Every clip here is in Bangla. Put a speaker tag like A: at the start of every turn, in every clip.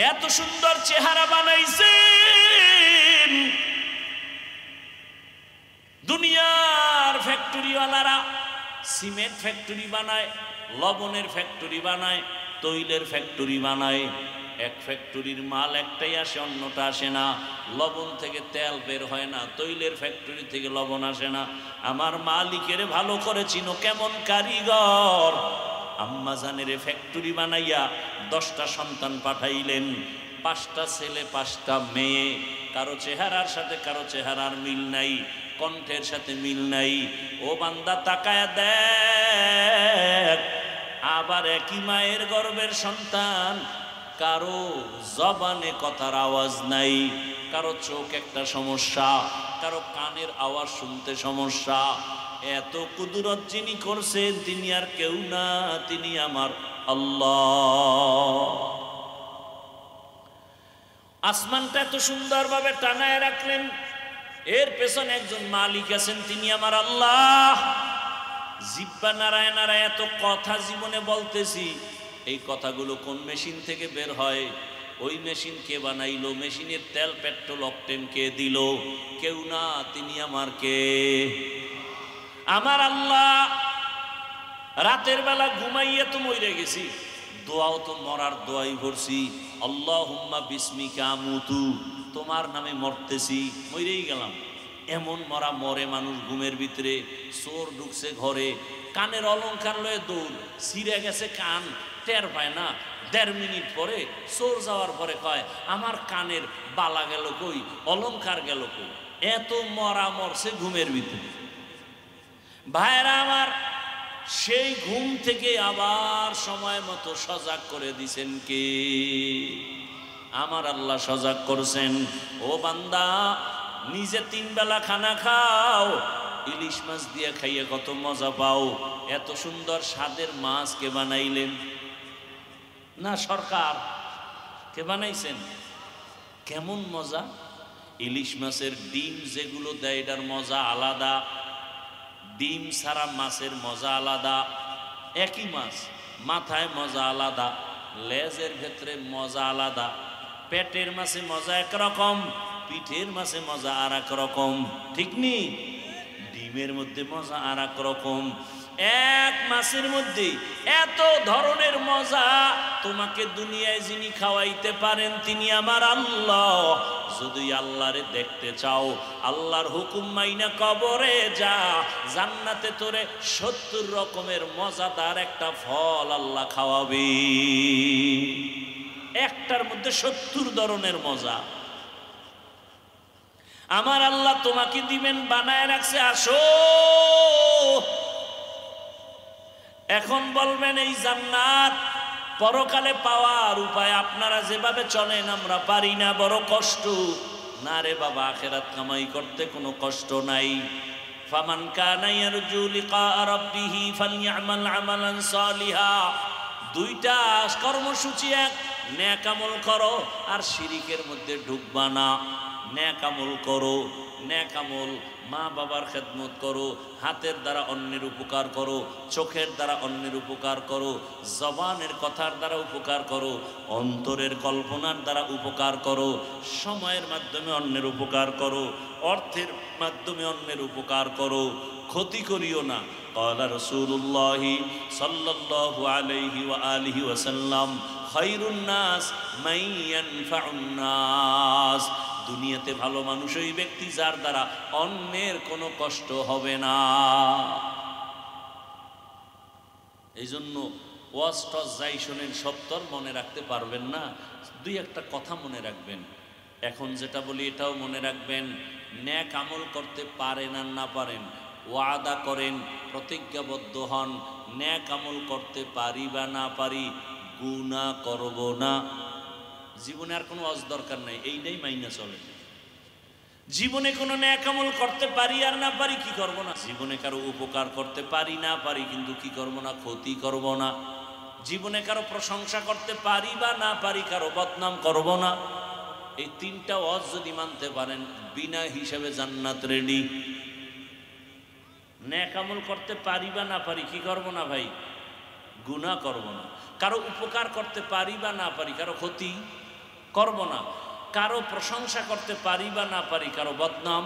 A: এত সুন্দর চেহারা বানাইছেন। দুনিয়ার ফ্যাক্টরিওয়ালারা সিমেন্ট ফ্যাক্টরি বানায়, লবণের ফ্যাক্টরি বানায়, তৈলের ফ্যাক্টরি বানায়। এক ফ্যাক্টরির মাল একটাই আসে, অন্যটা আসে না। লবণ থেকে তেল বের হয় না, তৈলের ফ্যাক্টরি থেকে লবণ আসে না। আমার মালিকের ভালো করে চিনো কেমন কারিগর। আম্মা জানের ফ্যাক্টরি বানাইয়া 10টা সন্তান পাঠাইলেন, 5টা ছেলে 5টা মেয়ে। কারো চেহারার সাথে কারো চেহারার মিল নাই, কণ্ঠের সাথে মিল নাই। ও বান্দা তাকায়া দেখ, আবার একই মায়ের গর্ভের সন্তান, কারো জবানে কথার আওয়াজ নাই, কারো চোখ একটা সমস্যা, কারো কানের আওয়াজ শুনতে সমস্যা। এত কুদরত যিনি করছেন তিনি আর কেউ না, তিনি আমার আল্লাহ। আসমানটা এত সুন্দরভাবে টানায় রাখলেন, এর পেছনে একজন মালিক আছেন, তিনি আমার আল্লাহ। জিহ্বা নাড়ায় নাড়ায় এত কথা জীবনে বলতেছি, এই কথাগুলো কোন মেশিন থেকে বের হয়? ওই মেশিন কে বানাইলো? মেশিনের তেল পেট্রোল অকটেন কে দিল? কেউ না, তিনি আমার কে? আমার আল্লাহ। রাতের বেলা ঘুমাইয়া তো মরে গেছি, দোয়াও তো মরার দোয়াই করছি, আল্লাহুম্মা বিসমিকা আমুতু, তোমার নামে মরতেছি, মরেই গেলাম। এমন মরা মরে মানুষ ঘুমের ভিতরে। চোর ঢুকছে ঘরে, কানের অলংকার লয়ে দৌড়, ছিঁড়ে গেছে কান, টের পায় না। 1.5 মিনিট পরে চোর যাওয়ার পরে কয়, আমার কানের বালা গেল কই, অলংকার গেল কই? এত মরা মরছে ঘুমের ভিতরে। ভাইরা আমার, সেই ঘুম থেকে আবার সময় মতো সজাগ করে দিছেন কে? আমার আল্লাহ সজাগ করছেন। ও বান্দা, নিজে 3 বেলা খানা খাও, ইলিশ মাছ দিয়ে খাইয়ে কত মজা পাও। এত সুন্দর স্বাদের মাছ কে বানাইলেন? না সরকার? কে বানাইছেন? কেমন মজা! ইলিশ মাছের ডিম যেগুলো দেয়, এটার মজা আলাদা। ডিম ছাড়া মাছের মজা আলাদা। একই মাছ, মাথায় মজা আলাদা, লেজের ভেতরে মজা আলাদা। পেটের মাছে মজা একরকম, পিঠের মাছে মজা আর এক রকম, ঠিক নি? ডিমের মধ্যে মজা আর এক রকম। এক মাছের মধ্যে এত ধরনের মজা। তোমাকে দুনিয়ায় যিনি খাওয়াইতে পারেন তিনি আমার আল্লাহ। যদি আল্লাহরে দেখতে চাও, আল্লাহর হুকুম মাইনা কবরে যা, জান্নাতে তোরে 70 রকমের মজাদার একটা ফল আল্লাহ খাওয়াবে। একটার মধ্যে 70 ধরনের মজা আমার আল্লাহ তোমাকে দিবেন, বানায় রাখছে। আসো, এখন বলবেন এই জান্নাত পরকালে পাওয়ার উপায় আপনারা যেভাবে চলেন আমরা পারি না, বড় কষ্ট। না রে বাবা, আখিরাত কামাই করতে কোনো কষ্ট নাই। ফামান কানা ইয়ারজু লিকা রাব্বিহি ফালইআমাল আমালান সালিহা। 2টা কর্মসূচি, এক নেক আমল করো আর শিরিকের মধ্যে ঢুকবা না। নেক আমল করো, নেক আমল মা বাবার খেদমত করো, হাতের দ্বারা অন্যের উপকার করো, চোখের দ্বারা অন্যের উপকার করো, জবানের কথার দ্বারা উপকার করো, অন্তরের কল্পনার দ্বারা উপকার করো, সময়ের মাধ্যমে অন্যের উপকার করো, অর্থের মাধ্যমে অন্যের উপকার করো, ক্ষতি করিও না। قال رسول الله صلى الله عليه وآله وسلم خير الناس من ينفع الناس। দুনিয়াতে ভালো মানুষ ওই ব্যক্তি যার দ্বারা অন্যের কোনো কষ্ট হবে না। এই জন্য ওয়াজ টস যাই শোনেন সত্তর মনে রাখতে পারবেন না, 2-1টা কথা মনে রাখবেন। এখন যেটা বলি এটাও মনে রাখবেন। নেক আমল করতে পারেন আর না পারেন, ওয়াদা করেন, প্রতিজ্ঞাবদ্ধ হন, নেক আমল করতে পারি বা না পারি, গুনাহ করব না। জীবনে আর কোনো ওয়াজ দরকার নাই, এইটাই মাইনা চলে। জীবনে কোনো নেক আমল করতে পারি আর না পারি, কি করব না। জীবনে কারো উপকার করতে পারি না পারি, কিন্তু কি করব না, ক্ষতি করব না। জীবনে কারো প্রশংসা করতে পারি বা না পারি, কারো বদনাম করব না। এই 3টা ওয়াজ যদি মানতে পারেন, বিনা হিসাবে জান্নাত রেডি। নেক আমল করতে পারি বা না পারি, কি করব না ভাই, গুনাহ করব না। কারো উপকার করতে পারি বা না পারি, কারো ক্ষতি করব না। কারো প্রশংসা করতে পারি বা না পারি, কারো বদনাম,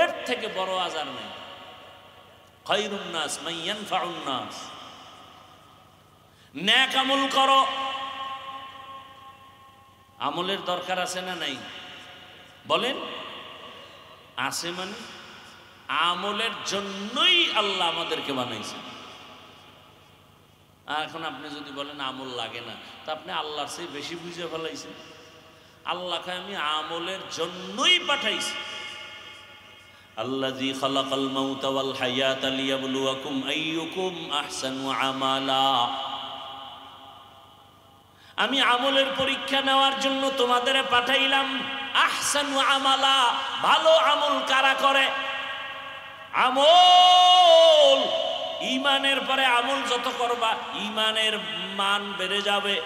A: এর থেকে বড় আজার নেই। খায়রুন নাস মান ইয়ানফাউন নাস। নেক আমল করো। আমলের দরকার আছে না নাই বলেন? আছে মানে আমলের জন্যই আল্লাহ আমাদেরকে বানাইছেন। আর এখন আপনি যদি বলেন আমল লাগে না, তা আপনি আল্লাহর চেয়ে বেশি বুঝে ফেলাইছেন। আল্লাহকে আমি আমলের জন্যই পাঠাইছি। আল্লাযী খালাকাল মাউতা ওয়াল হায়াতা লিয়াবলুয়াকুম আইয়ুকুম আহসানু আমালা। আমি আমলের পরীক্ষা নেওয়ার জন্য তোমাদের পাঠাইলাম। আহসানু আমালা, ভালো আমল কারা করে? আমল, ঈমানের পরে আমল যত করবা ঈমানের মান বেড়ে যাবে।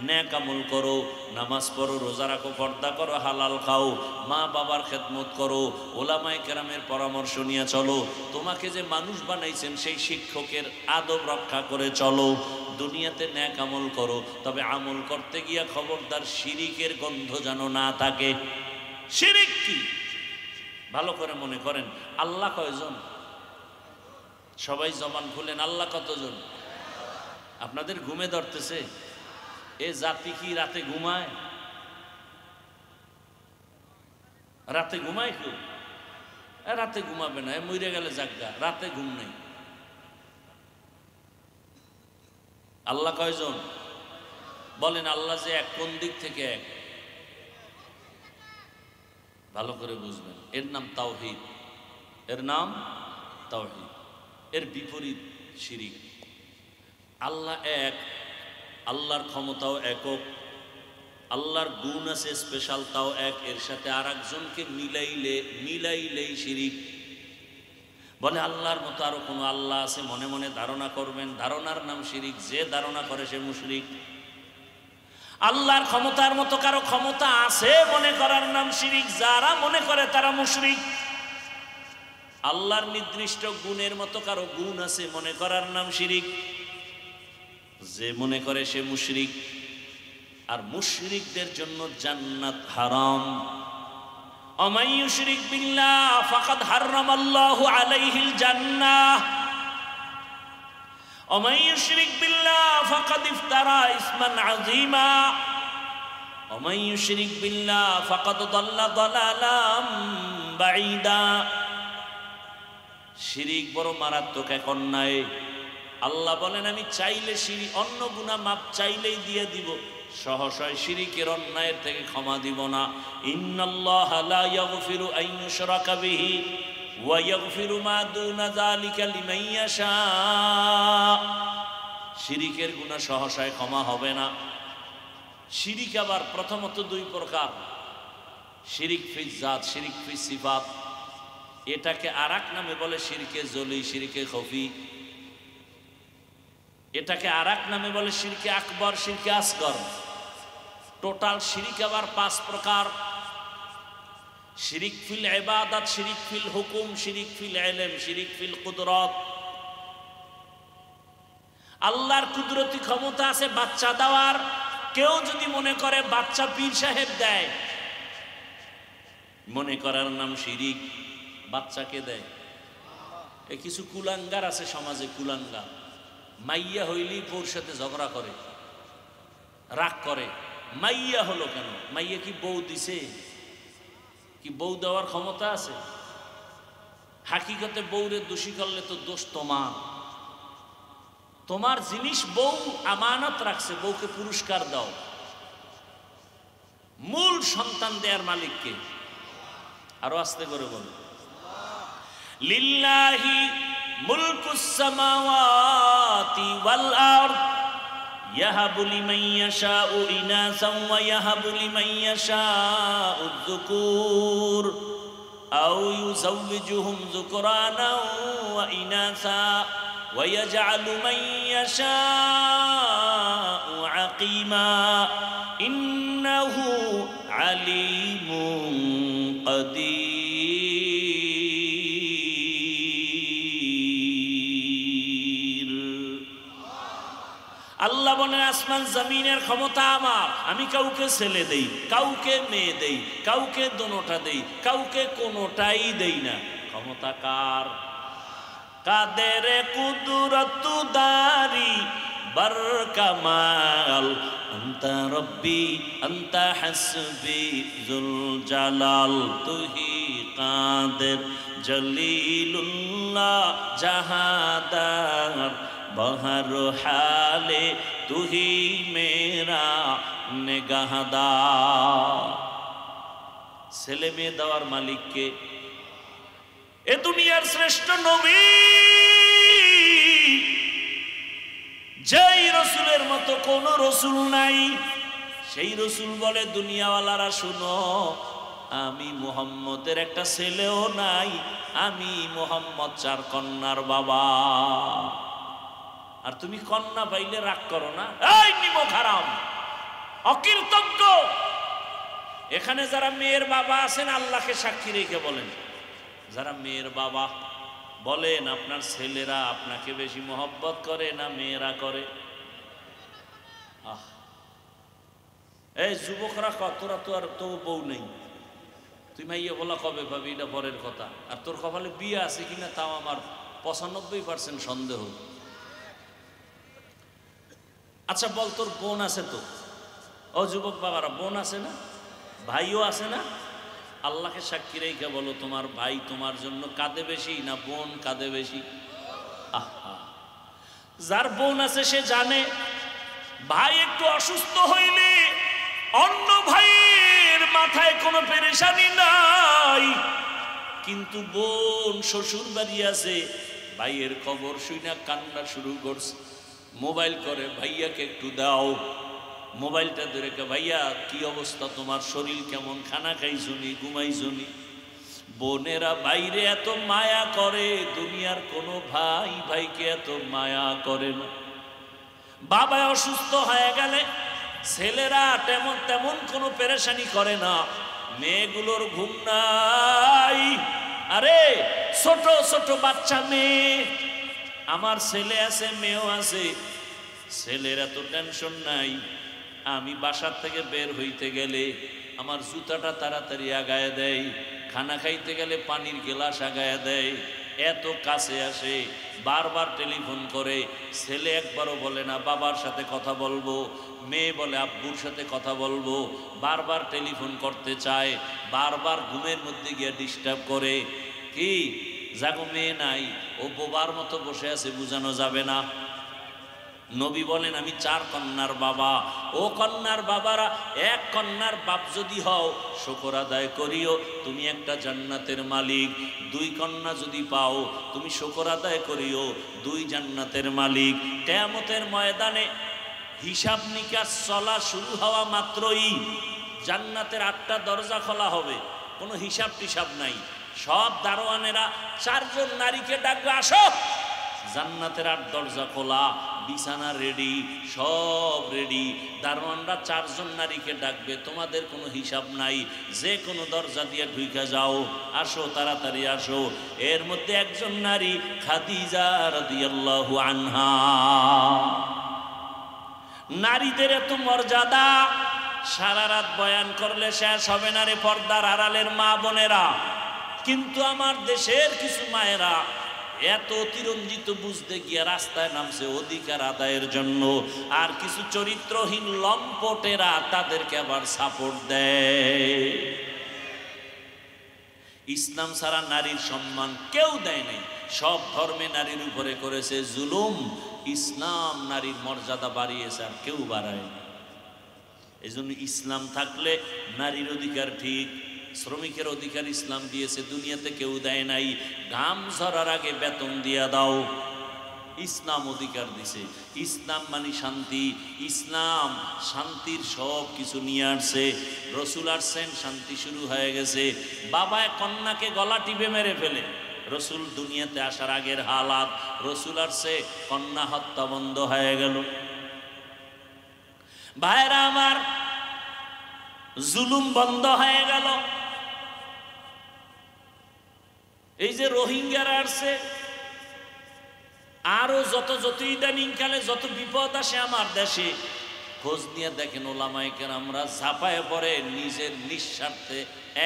A: নেক আমল করো, নামাজ পড়ো, রোজা রাখো, পর্দা করো, হালাল খাও, মা বাবার খেদমত করো, ওলামায়ে কেরামের পরামর্শ নিয়ে চলো। তোমাকে যে মানুষ বানাইছেন সেই শিক্ষকের আদব রক্ষা করে চলো। দুনিয়াতে নেক আমল করো, তবে আমল করতে গিয়া খবরদার শিরিকের গন্ধ যেন না থাকে। শিরিক কি? ভালো করে মনে করেন। আল্লাহ কয়জন? সবাই জবান খুলেন, আল্লাহ কতজন? আপনাদের ঘুমে ধরতেছে? এ জাতি কি রাতে ঘুমায়? রাতে ঘুমায় কেউ? রাতে ঘুমাবে না, মরে গেলে জাগা, রাতে ঘুম নেই। আল্লাহ কয়জন বলেন? আল্লাহ যে এক, কোন দিক থেকে এক? ভালো করে বুঝবেন। এর নাম তাওহীদ, এর নাম তাওহীদ। এর বিপরীত শিরিক। আল্লাহ এক, আল্লাহর ক্ষমতাও একক, আল্লাহর গুণ আছে স্পেশাল, তাও এক। এর সাথে আর একজনকে মিলাইলেই শিরিক। বলে আল্লাহর মতো আরো কোনো আল্লাহ আছে মনে মনে ধারণা করবেন, ধারণার নাম শিরিক। যে ধারণা করে সে মুশরিক। আল্লাহর ক্ষমতার মতো কারো ক্ষমতা আছে মনে করার নাম শিরিক। যারা মনে করে তারা মুশরিক। আল্লাহর নির্দিষ্ট গুণের মতো কারো গুণ আছে মনে করার নাম শিরিক। যে মনে করে সে মুশরিক। আর মুশরিকদের জন্য জান্নাত হারাম। ওমান ইউশরিক বিল্লাহ ফাকাদ হারামাল্লাহু আলাইহিল জান্নাহ ওমান ইউশরিক বিল্লাহ ফাকাদ ইফতারা ইসমান আযীমা ওমান ইউশরিক বিল্লাহ ফাকাদ দাল্লা দালালাম বাঈদা। শিরিক বড় মারাত্মক এক অন্যায়। আল্লাহ বলেন আমি চাইলে শিরিক অন্য গুনাহ মাপ চাইলেই দিয়ে দিব, সহসায় শিরিকের অন্যায়ের থেকে ক্ষমা দিব না। ইন্নাল্লাহা লা ইয়াগফিরু আন ইউশরাকা বিহি ওয়া ইয়াগফিরু মা দুনা যালিকা লিমান ইয়াশা। শিরিকের গুনাহ সহসায় ক্ষমা হবে না। শিরিক আবার প্রথমত দুই প্রকার। শিরিক ফিল জাত, শিরিক ফিল সিফাত। এটাকে আরেক নামে বলে শিরকে জলি, শিরকে খফি। এটাকে আরেক নামে বলে শিরকে আকবর, শিরকে আসগর। টোটাল শিরিক আবার 5 প্রকার। শিরিক ফিল ইবাদত, শিরিক ফিল হুকুম, শিরিক ফিল ইলম, শিরিক ফিল কুদরত। আল্লাহর কুদরতি ক্ষমতা আছে বাচ্চা দেওয়ার। কেউ যদি মনে করে বাচ্চা পীর সাহেব দেয়, মনে করার নাম শিরিক। বাচ্চাকে দেয়। কিছু কুলাঙ্গার আছে সমাজে, কুলাঙ্গার। মাইয়া হইলেই বউর সাথে ঝগড়া করে, রাগ করে। মাইয়া হলো কেন? মাইয়া কি বউ দিছে? কি বউ দেওয়ার ক্ষমতা আছে? হাকিকতে বউরে দোষী করলে তো দোষ তোমার। তোমার জিনিস বউ আমানত রাখছে, বউকে পুরস্কার দাও। মূল সন্তান দেয়ার মালিককে। আরো আস্তে করে বলো, লিল্লাহি মুলকুস সামাওয়াতি ওয়াল আরদ ইয়াহাবু লিমান ইয়াশাউ ইনাসান ওয়া ইয়াহাবু লিমান ইয়াশাউ যুকুর আও ইউযাওবিজুহুম যুকরানাও ওয়া ইনাসা ওয়া ইয়াজআলু মান ইয়াশাউ আকিমা ইন্নাহু আলিমুন কাদির। আল্লাহ বলেন আসমান জমিনের ক্ষমতা আমার, আমি কাউকে ছেলে দেই, কাউকে মেয়ে দেই, কাউকে দোনোটা দেই, কাউকে কোনোটাই দেই না। ক্ষমতা কার? কাদের কুদরত দারি बर कमाल अंता रब्बी अंता हस्बी जुल जलाल तू ही कादिर जलीलुल्लाह जहादार बहर हाले तू ही मेरा निगाहदार। ছেলে মেয়ে দেওয়ার মালিককে? এ দুনিয়ার শ্রেষ্ঠ নবী যেই রসুলের মতো কোন রসুল নাই, সেই রসুল বলে দুনিয়াওয়ালারা শুনো, আমি মুহাম্মদের একটা ছেলেও নাই, আমি মুহাম্মদ 4 কন্যার বাবা। আর তুমি কন্যা পাইলে রাগ করো না, এই নিমক হারাম অকৃতজ্ঞ। এখানে যারা মেয়ের বাবা আছেন আল্লাহকে সাক্ষী রেখে বলেন, যারা মেয়ের বাবা বলেন আপনার ছেলেরা আপনাকে বেশি মহব্বত করে না মেয়েরা করে? এই যুবকরা কতরা তো আর তো বউ নেই, তুই মাইয়া বলা কবে পাবি এটা পরের কথা। আর তোর কপালে বিয়ে আছে কিনা তাও আমার 95% সন্দেহ। আচ্ছা বল, তোর বোন আছে তো? ও যুবক বাবারা, বোন আছে না? ভাইও আছে না? আল্লাহকে সাক্ষী রেখে বলো, তোমার ভাই তোমার জন্য কাঁদে বেশি না বোন কাঁদে বেশি? আহা, যার বোন আছে সে জানে ভাই একটু অসুস্থ হইলে অন্য ভাইয়ের মাথায় কোনো পেরেশানি নাই, কিন্তু বোন শ্বশুর বাড়ি আছে, ভাইয়ের খবর শুনে কান্না শুরু করছে, মোবাইল করে ভাইয়াকে একটু দাও। মোবাইলটা ধরে কে, ভাইয়া কি অবস্থা তোমার, শরীর কেমন, খানা খাইছনি, ঘুমাইছনি? বোনেরা বাইরে এত মায়া করে, দুনিয়ার কোনো ভাই ভাইকে এত মায়া করে না। বাবা অসুস্থ হয়ে গেলে ছেলেরা তেমন তেমন কোনো পেরেশানি করে না, মেয়েগুলোর ঘুম নাই। আরে ছোট ছোট বাচ্চা মেয়ে, আমার ছেলে আছে মেয়েও আছে, ছেলের এত টেনশন নাই। আমি বাসার থেকে বের হইতে গেলে আমার জুতাটা তাড়াতাড়ি আগায় দেয়, খানা খাইতে গেলে পানির গ্লাস আগায় দেয়, এত কাছে আসে, বারবার টেলিফোন করে। ছেলে একবারও বলে না বাবার সাথে কথা বলবো, মেয়ে বলে আব্বুর সাথে কথা বলবো, বারবার টেলিফোন করতে চায়, বারবার ঘুমের মধ্যে গিয়ে ডিস্টার্ব করে। কি জাগো মেয়ে নাই, ও বোবার মতো বসে আছে, বুঝানো যাবে না। নবী বলেন আমি 4 কন্যার বাবা। ও কন্যার বাবারা, 1 কন্যার বাপ যদি হও শুকর আদায় করিও, তুমি একটা জান্নাতের মালিক। 2 কন্যা যদি পাও তুমি শুকর আদায় করিও, 2 জান্নাতের মালিক। কিয়ামতের ময়দানে হিসাব নিকাশ চলা শুরু হওয়া মাত্রই জান্নাতের 8টা দরজা খোলা হবে, কোনো হিসাব টিসাব নাই। সব দারোয়ানেরা 4 জন নারীকে ডাকবে, আসো। জান্নাতের 8 দরজা খোলা, বিছানা রেডি, সব রেডি। দারোয়ানরা 4 জন নারীকে ডাকবে, তোমাদের কোনো হিসাব নাই, যে কোনো দরজা দিয়ে ঢুকে যাও, আসো তাড়াতাড়ি আসো। এর মধ্যে একজন নারী খাদিজা রাদিয়াল্লাহু আনহা। নারীদের এত মর্যাদা, সারা রাত বয়ান করলে শেষ হবে না রে পর্দার আড়ালের মা বোনেরা। কিন্তু আমার দেশের কিছু মায়েরা এত অতিরঞ্জিত বুঝতে গিয়ে রাস্তায় নামছে অধিকার আদায়ের জন্য, আর কিছু চরিত্রহীন লম্পটেরা তাদেরকে আবার সাপোর্ট দেয়। ইসলাম ছাড়া নারীর সম্মান কেউ দেয় নাই, সব ধর্মে নারীর উপরে করেছে জুলুম। ইসলাম নারীর মর্যাদা বাড়িয়েছে, আর কেউ বাড়ায় না। এই জন্য ইসলাম থাকলে নারীর অধিকার ঠিক, শ্রমিকের অধিকার ইসলাম দিয়েছে, দুনিয়াতে কেউ দেয় নাই। ঘাম ঝরার আগে বেতন দিয়া দাও, ইসলাম অধিকার দিছে। ইসলাম মানে শান্তি, ইসলাম শান্তির সব কিছু নিয়ে আসছে। রসুল আসছেন, শান্তি শুরু হয়ে গেছে। বাবা কন্যাকে গলা টিপে মেরে ফেলে, রসুল দুনিয়াতে আসার আগের হালাত। রসুল আসছে, কন্যা হত্যা বন্ধ হয়ে গেল। ভাইরা আমার, জুলুম বন্ধ হয়ে গেল। এই যে রোহিঙ্গারা আসছে, আরো যত ইদানিং কালে যত বিপদ আসে আমার দেশে, খোঁজ নিয়ে দেখেন ওলামায়ে কেরামরা ঝাঁপায়ে পড়ে নিজের নিঃস্বার্থে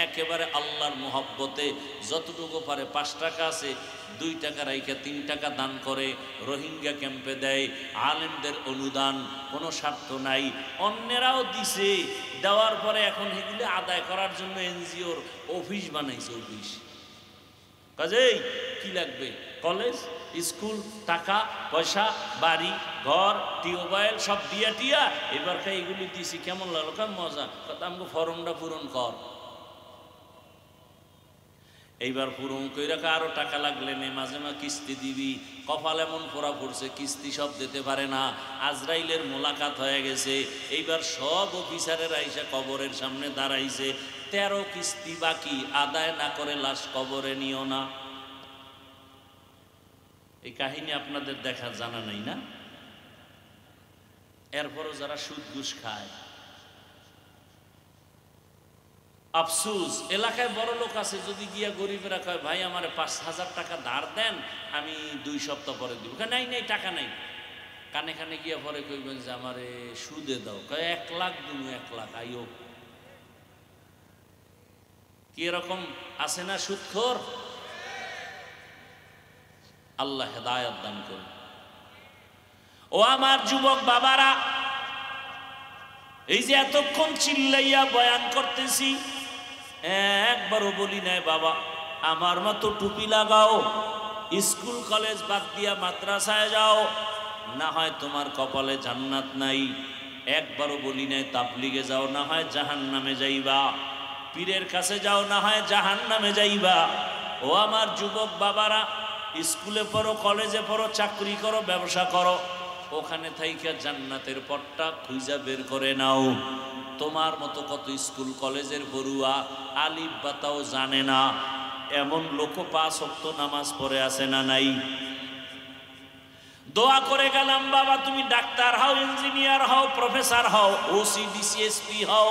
A: একেবারে আল্লাহর মহব্বতে যতটুকু পারে 5 টাকা আছে 2 টাকা রাইখা 3 টাকা দান করে, রোহিঙ্গা ক্যাম্পে দেয়, আলেমদের অনুদান, কোনো স্বার্থ নাই। অন্যেরাও দিছে, দেওয়ার পরে এখন এগুলি আদায় করার জন্য এনজিওর অফিস বানাইছে। অফিস কাজেই কি লাগবে? কলেজ, স্কুল, টাকা পয়সা, বাড়ি ঘর, টিউবওয়েল সব দিয়া টিয়া এবার এইগুলি দিছি। কেমন লাগলো? কেমন মজা। আমাকে ফর্মটা পূরণ কর। এইবার পূরণ কইরা আরো টাকা লাগলে নে, মাঝে মাঝে কিস্তি দিবি। কপাল এমন পোড়া পড়ছে, কিস্তি সব দিতে পারে না। আজরাইলের মোলাকাত হয়ে গেছে। এইবার সব অফিসারের আইসা কবরের সামনে দাঁড়াইছে। 13 কিস্তি বাকি, আদায় না করে লাশ কবরে নিও না। এই কাহিনী আপনাদের দেখা জানা নাই না? এরপরও যারা সুদ ঘুষ খায়, আফসুস। এলাকায় বড় লোক আছে, যদি গিয়া গরিবেরা কয় ভাই আমার 5,000 টাকা ধার দেন, আমি 2 সপ্তাহ পরে দিব। নাই নাই, টাকা নাই। কানে কানে গিয়া পরে কইবেন যে আমারে সুদে দাও। কয় 1 লাখ দিমু, 1 লাখ আইও। কি এরকম আছে না সুদখোর? আল্লাহ হেদায়েত দান করুন। ও আমার যুবক বাবারা, এই যে এতক্ষণ চিল্লাইয়া বয়ান করতেছি, একবারও বলি নাই বাবা আমার মতো টুপি লাগাও, স্কুল কলেজ বাদ দিয়া মাদ্রাসায় যাও, না হয় তোমার কপালে জান্নাত নাই। একবারও বলি নাই তাবলিগে যাও, না হয় জাহান্নামে যাইবা। পীরের কাছে যাও, না হয় জাহান্নামে যাইবা। ও আমার যুবক বাবারা, স্কুলে পড়ো, কলেজে পড়ো, চাকরি করো, ব্যবসা করো, ওখানে থাইকা জান্নাতের পথটা খুঁজা বের করে নাও। তোমার মতো কত স্কুল কলেজের পড়ুয়া আলিফ বাতাও জানে না, এমন লোক 5 ওয়াক্ত নামাজ পড়ে আছে না নাই? দোয়া করে গেলাম বাবা তুমি ডাক্তার হও, ইঞ্জিনিয়ার হও, প্রফেসর হও, ওসি ডিসিএসপি হও,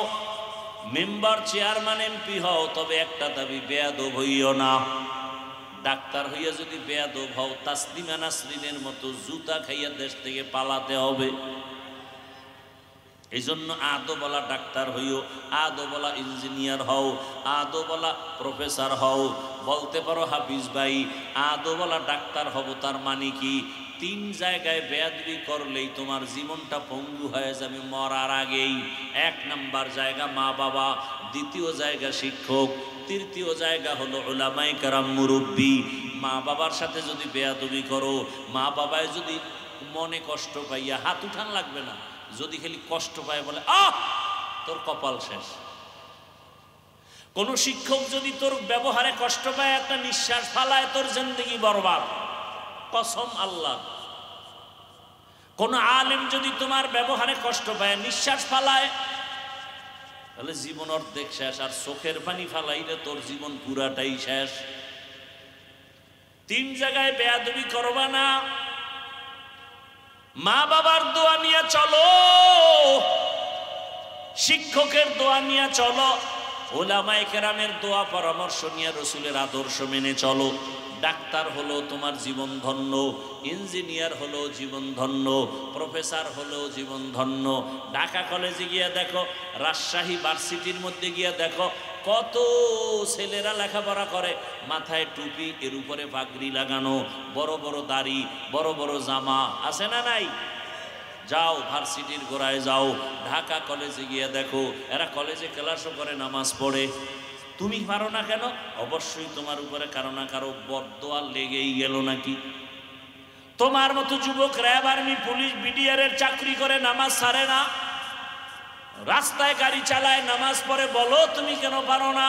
A: মেম্বার চেয়ারম্যান এমপি হও, তবে একটা দাবি, বেয়াদব হইও না। ডাক্তার হইয়া যদি বেয়াদব হও, তাসলিমা নাসরিনের মতো জুতা খাইয়া দেশ থেকে পালাতে হবে। এই জন্য আদবলা ডাক্তার হইও, আদবলা ইঞ্জিনিয়ার হও, আদবলা প্রফেসর হও। বলতে পারো হাফিজ ভাই আদবলা ডাক্তার হব, তার মানে কি? 3 জায়গায় বেয়াদবি করলেই তোমার জীবনটা পঙ্গু হয়ে যাবে মরার আগেই। 1 নাম্বার জায়গা মা বাবা, 2য় জায়গা শিক্ষক, 3য় জায়গা হলো উলামায়ে কেরাম মুরব্বী। মা বাবার সাথে যদি বেয়াদবি করো, মা বাবায় যদি মনে কষ্ট পাইয়া, হাত উঠান লাগবে না, যদি খালি কষ্ট পায় বলে আহ, তোর কপাল শেষ। কোন শিক্ষক যদি তোর ব্যবহারে কষ্ট পায়, একটা নিঃশ্বাস ফালায়, তোর জিন্দেগি বরবাদ, কসম আল্লাহ। কোন আলেম যদি তোমার ব্যবহারে কষ্ট পায়, নিঃশ্বাস ফালায়, তাহলে জীবন অর্ধেক শেষ। আর চোখের পানি ফালাইলে তোর জীবন পুরাটাই শেষ। 3 জায়গায় বেয়াদবি করবা না। মা বাবার দোয়া নিয়ে চলো, শিক্ষকের দোয়া নিয়ে চলো, উলামায়ে কেরামের দোয়া পরামর্শ নিয়ে রাসূলের আদর্শ মেনে চলো। ডাক্তার হলো তোমার জীবন ধন্য, ইঞ্জিনিয়ার হলো জীবন ধন্য, প্রফেসর হলো জীবন ধন্য। ঢাকা কলেজে গিয়ে দেখো, রাজশাহী ভার্সিটির মধ্যে গিয়ে দেখো, কত ছেলেরা লেখাপড়া করে, মাথায় টুপি, এর উপরে পাগড়ি লাগানো, বড় বড় দাড়ি, বড় বড় জামা, আছে না নাই? যাও ভার্সিটির গোড়ায় যাও, ঢাকা কলেজে গিয়ে দেখো, এরা কলেজে ক্লাসও করে, নামাজ পড়ে। তুমি পারো না কেন? অবশ্যই তোমার উপরে কারো না কারো বরদোয়া লেগেই গেল নাকি? তোমার মতো যুবক র্যাব, আর্মি, পুলিশ, বিডিআর এর চাকরি করে, নামাজ ছাড়ে না, রাস্তায় গাড়ি চালায়, নামাজ পড়ে, বলো তুমি কেন পারো না?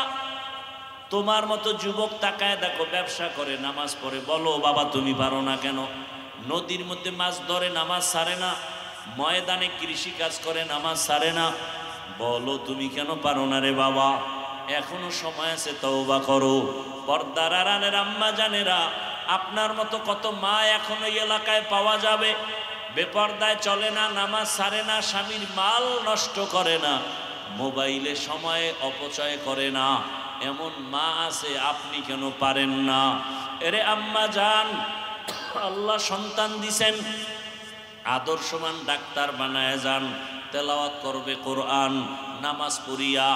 A: তোমার মতো যুবক তাকায় দেখো, ব্যবসা করে, নামাজ পড়ে, বলো বাবা তুমি পারো না কেন? নদীর মধ্যে মাছ ধরে, নামাজ ছাড়ে না, ময়দানে কৃষি কাজ করে, নামাজ ছাড়ে না, বলো তুমি কেন পারো না রে বাবা? এখনো সময় আছে, তওবা করো। পর্দার আড়ালের আম্মা জানেরা, আপনার মতো কত মা এখনো এই এলাকায় পাওয়া যাবে, বেপর্দায় চলে না, নামাজ ছাড়ে না, স্বামীর মাল নষ্ট করে না, মোবাইলে সময় অপচয় করে না, এমন মা আছে, আপনি কেন পারেন না? এরে আম্মা জান, আল্লাহ সন্তান দিছেন, আদর্শমান ডাক্তার বানায় যান, তেলাওয়াত করবে কোরআন, নামাজ পড়িয়া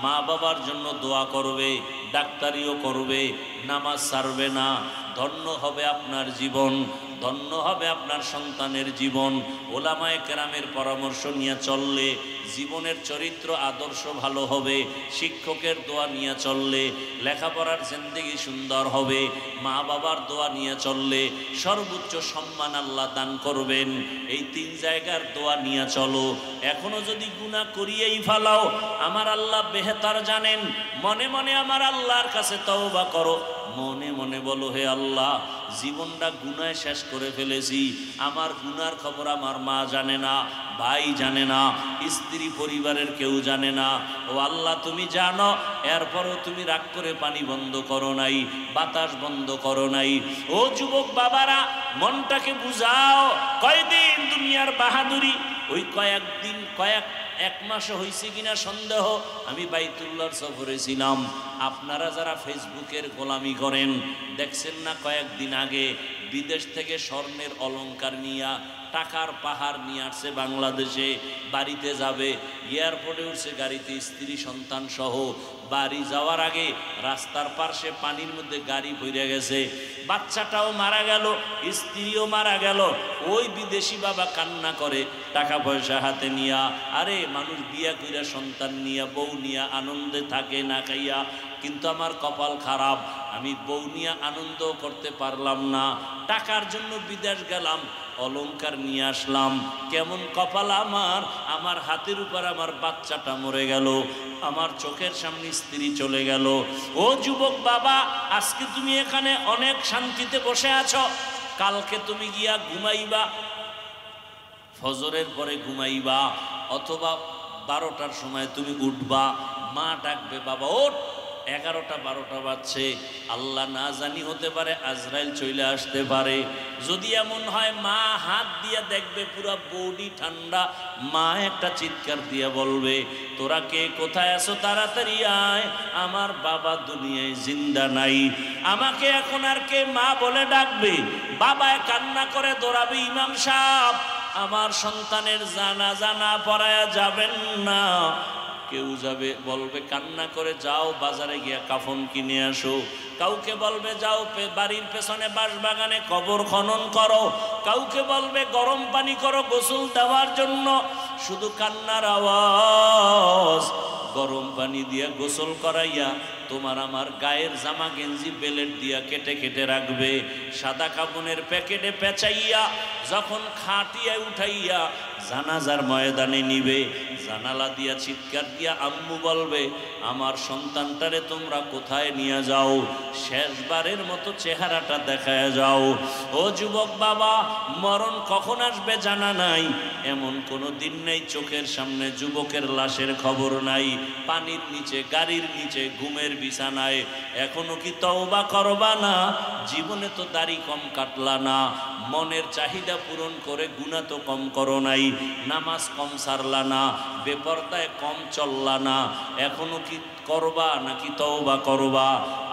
A: মা বাবার জন্য দোয়া করবে, ডাক্তারিও করবে, নামাজ ছাড়বে না। ধন্য হবে আপনার জীবন, ধন্য হবে আপনার সন্তানের জীবন। ওলামায়ে কেরামের পরামর্শ নিয়ে চললে জীবনের চরিত্র আদর্শ ভালো হবে, শিক্ষকের দোয়া নিয়ে চললে লেখাপড়ার জিন্দেগি সুন্দর হবে, মা বাবার দোয়া নিয়ে চললে সর্বোচ্চ সম্মান আল্লাহ দান করবেন। এই 3 জায়গার দোয়া নিয়ে চলো। এখনো যদি গুনাহ করিয়েই ফেলাও, আমার আল্লাহ বেহতার জানেন। মনে মনে আমার আল্লাহর কাছে তওবা করো, মনে মনে বলো, হে আল্লাহ, জীবনটা গুনায় শেষ করে ফেলেছি। আমার গুনার খবর আমার মা জানে না, ভাই জানে না, স্ত্রী পরিবারের কেউ জানে না। ও আল্লাহ, তুমি জানো, এরপরও তুমি রাগ করে পানি বন্ধ করো নাই, বাতাস বন্ধ করো নাই। ও যুবক বাবারা, মনটাকে বুঝাও। কয়দিন দুনিয়ার বাহাদুরি, ওই কয়েকদিন এক মাসে হয়েছে কিনা সন্দেহ। আমি বাইতুল্লাহর সফরে ছিলাম। আপনারা যারা ফেসবুকের গোলামি করেন, দেখছেন না কয়েকদিন আগে বিদেশ থেকে স্বর্ণের অলংকার নিয়া টাকার পাহাড় নিয়ে আসছে বাংলাদেশে, বাড়িতে যাবে, এয়ারপোর্টে উঠছে গাড়িতে স্ত্রী সন্তান সহ। বাড়ি যাওয়ার আগে রাস্তার পাশে পানির মধ্যে গাড়ি ভরে গেছে, বাচ্চাটাও মারা গেল, স্ত্রীও মারা গেল। ওই বিদেশি বাবা কান্না করে টাকা পয়সা হাতে নিয়া। আরে মানুষ বিয়া কইরা সন্তান নিয়া বউ নিয়া আনন্দে থাকে না খাইয়া, কিন্তু আমার কপাল খারাপ, আমি বউ নিয়ে আনন্দ করতে পারলাম না। টাকার জন্য বিদেশ গেলাম, অলংকার নিয়ে আসলাম, কেমন কপাল আমার। আমার হাতের উপর আমার বাচ্চাটা মরে গেল, আমার চোখের সামনে স্ত্রী চলে গেল। ও যুবক বাবা, আজকে তুমি এখানে অনেক শান্তিতে বসে আছো, কালকে তুমি গিয়া ঘুমাইবা, ফজরের পরে ঘুমাইবা, অথবা 12টার সময় তুমি উঠবা, মা ডাকবে, বাবা ওঠ, 11টা 12টা বাজছে, আল্লাহ না জানি হতে পারে আজরাইল চলে আসতে পারে। যদি এমন হয়, মা হাত দিয়ে দেখবে পুরা বডি ঠান্ডা, মা একটা চিৎকার দিয়ে বলবে, তোরা কে কোথায় আছো, তাড়াতাড়ি আয়, আমার বাবা দুনিয়ায় জিন্দা নাই। আমাকে এখন আর কে মা বলে ডাকবে? বাবায় কান্না করে দৌড়াবে, ইমাম সাহেব আমার সন্তানের জানাজা না পড়ায়া যাবেন না। কেউ যাবে, বলবে কান্না করে, যাও বাজারে গিয়া কাফন কিনে আসো। কাউকে বলবে যাও বাড়ির পেছনে বাঁশবাগানে কবর খনন করো। কাউকে বলবে গরম পানি করো গোসল দেওয়ার জন্য। শুধু কান্নার আওয়াজ। গরম পানি দিয়া গোসল করাইয়া তোমার আমার গায়ের জামা গেঞ্জি বেলেট দিয়া কেটে কেটে রাখবে, সাদা কাপনের প্যাকেটে পেঁচাইয়া যখন খাটিয়া উঠাইয়া জানাজার ময়দানে নিবে, জানালা দিয়া চিৎকার দিয়া আম্মু বলবে, আমার সন্তানটারে তোমরা কোথায় নিয়ে যাও, শেষবারের মতো চেহারাটা দেখায় যাও। ও যুবক বাবা, মরণ কখন আসবে জানা নাই, এমন কোনো দিন নেই চোখের সামনে যুবকের লাশের খবর নাই, পানির নিচে, গাড়ির নিচে, ঘুমের বিছানায়। এখনো কি তওবা করবা না? জীবনে তো দাড়ি কম কাটলা না, মনের চাহিদা পূরণ করে গুনাহ তো কম করো নাই, নামাজ কম সারলা না, বেপরদায় কম চললা না, এখনো কি করবা নাকি তওবা করবা?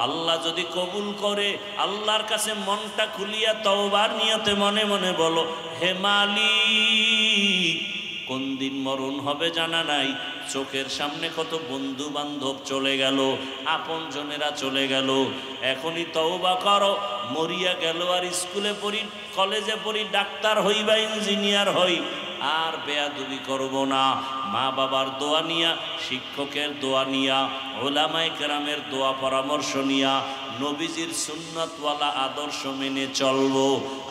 A: আল্লাহ যদি কবুল করে, আল্লাহর কাছে মনটা খুলিয়া তওবার নিয়তে মনে মনে বলো, হে মালিক, কোন দিন মরণ হবে জানা নাই, চোখের সামনে কত বন্ধু বান্ধব চলে গেল, আপন জনেরা চলে গেল, এখনই তওবা করো। মরিয়া গেল আর স্কুলে পড়ি, কলেজে পড়ি, ডাক্তার হই বা ইঞ্জিনিয়ার হই, আর বেয়াদবি করব না। মা বাবার দোয়া নিয়া, শিক্ষকের দোয়া নিয়া, ওলামায়ে কেরামের দোয়া পরামর্শ নিয়া, নবীজির সুন্নতওয়ালা আদর্শ মেনে চলবো।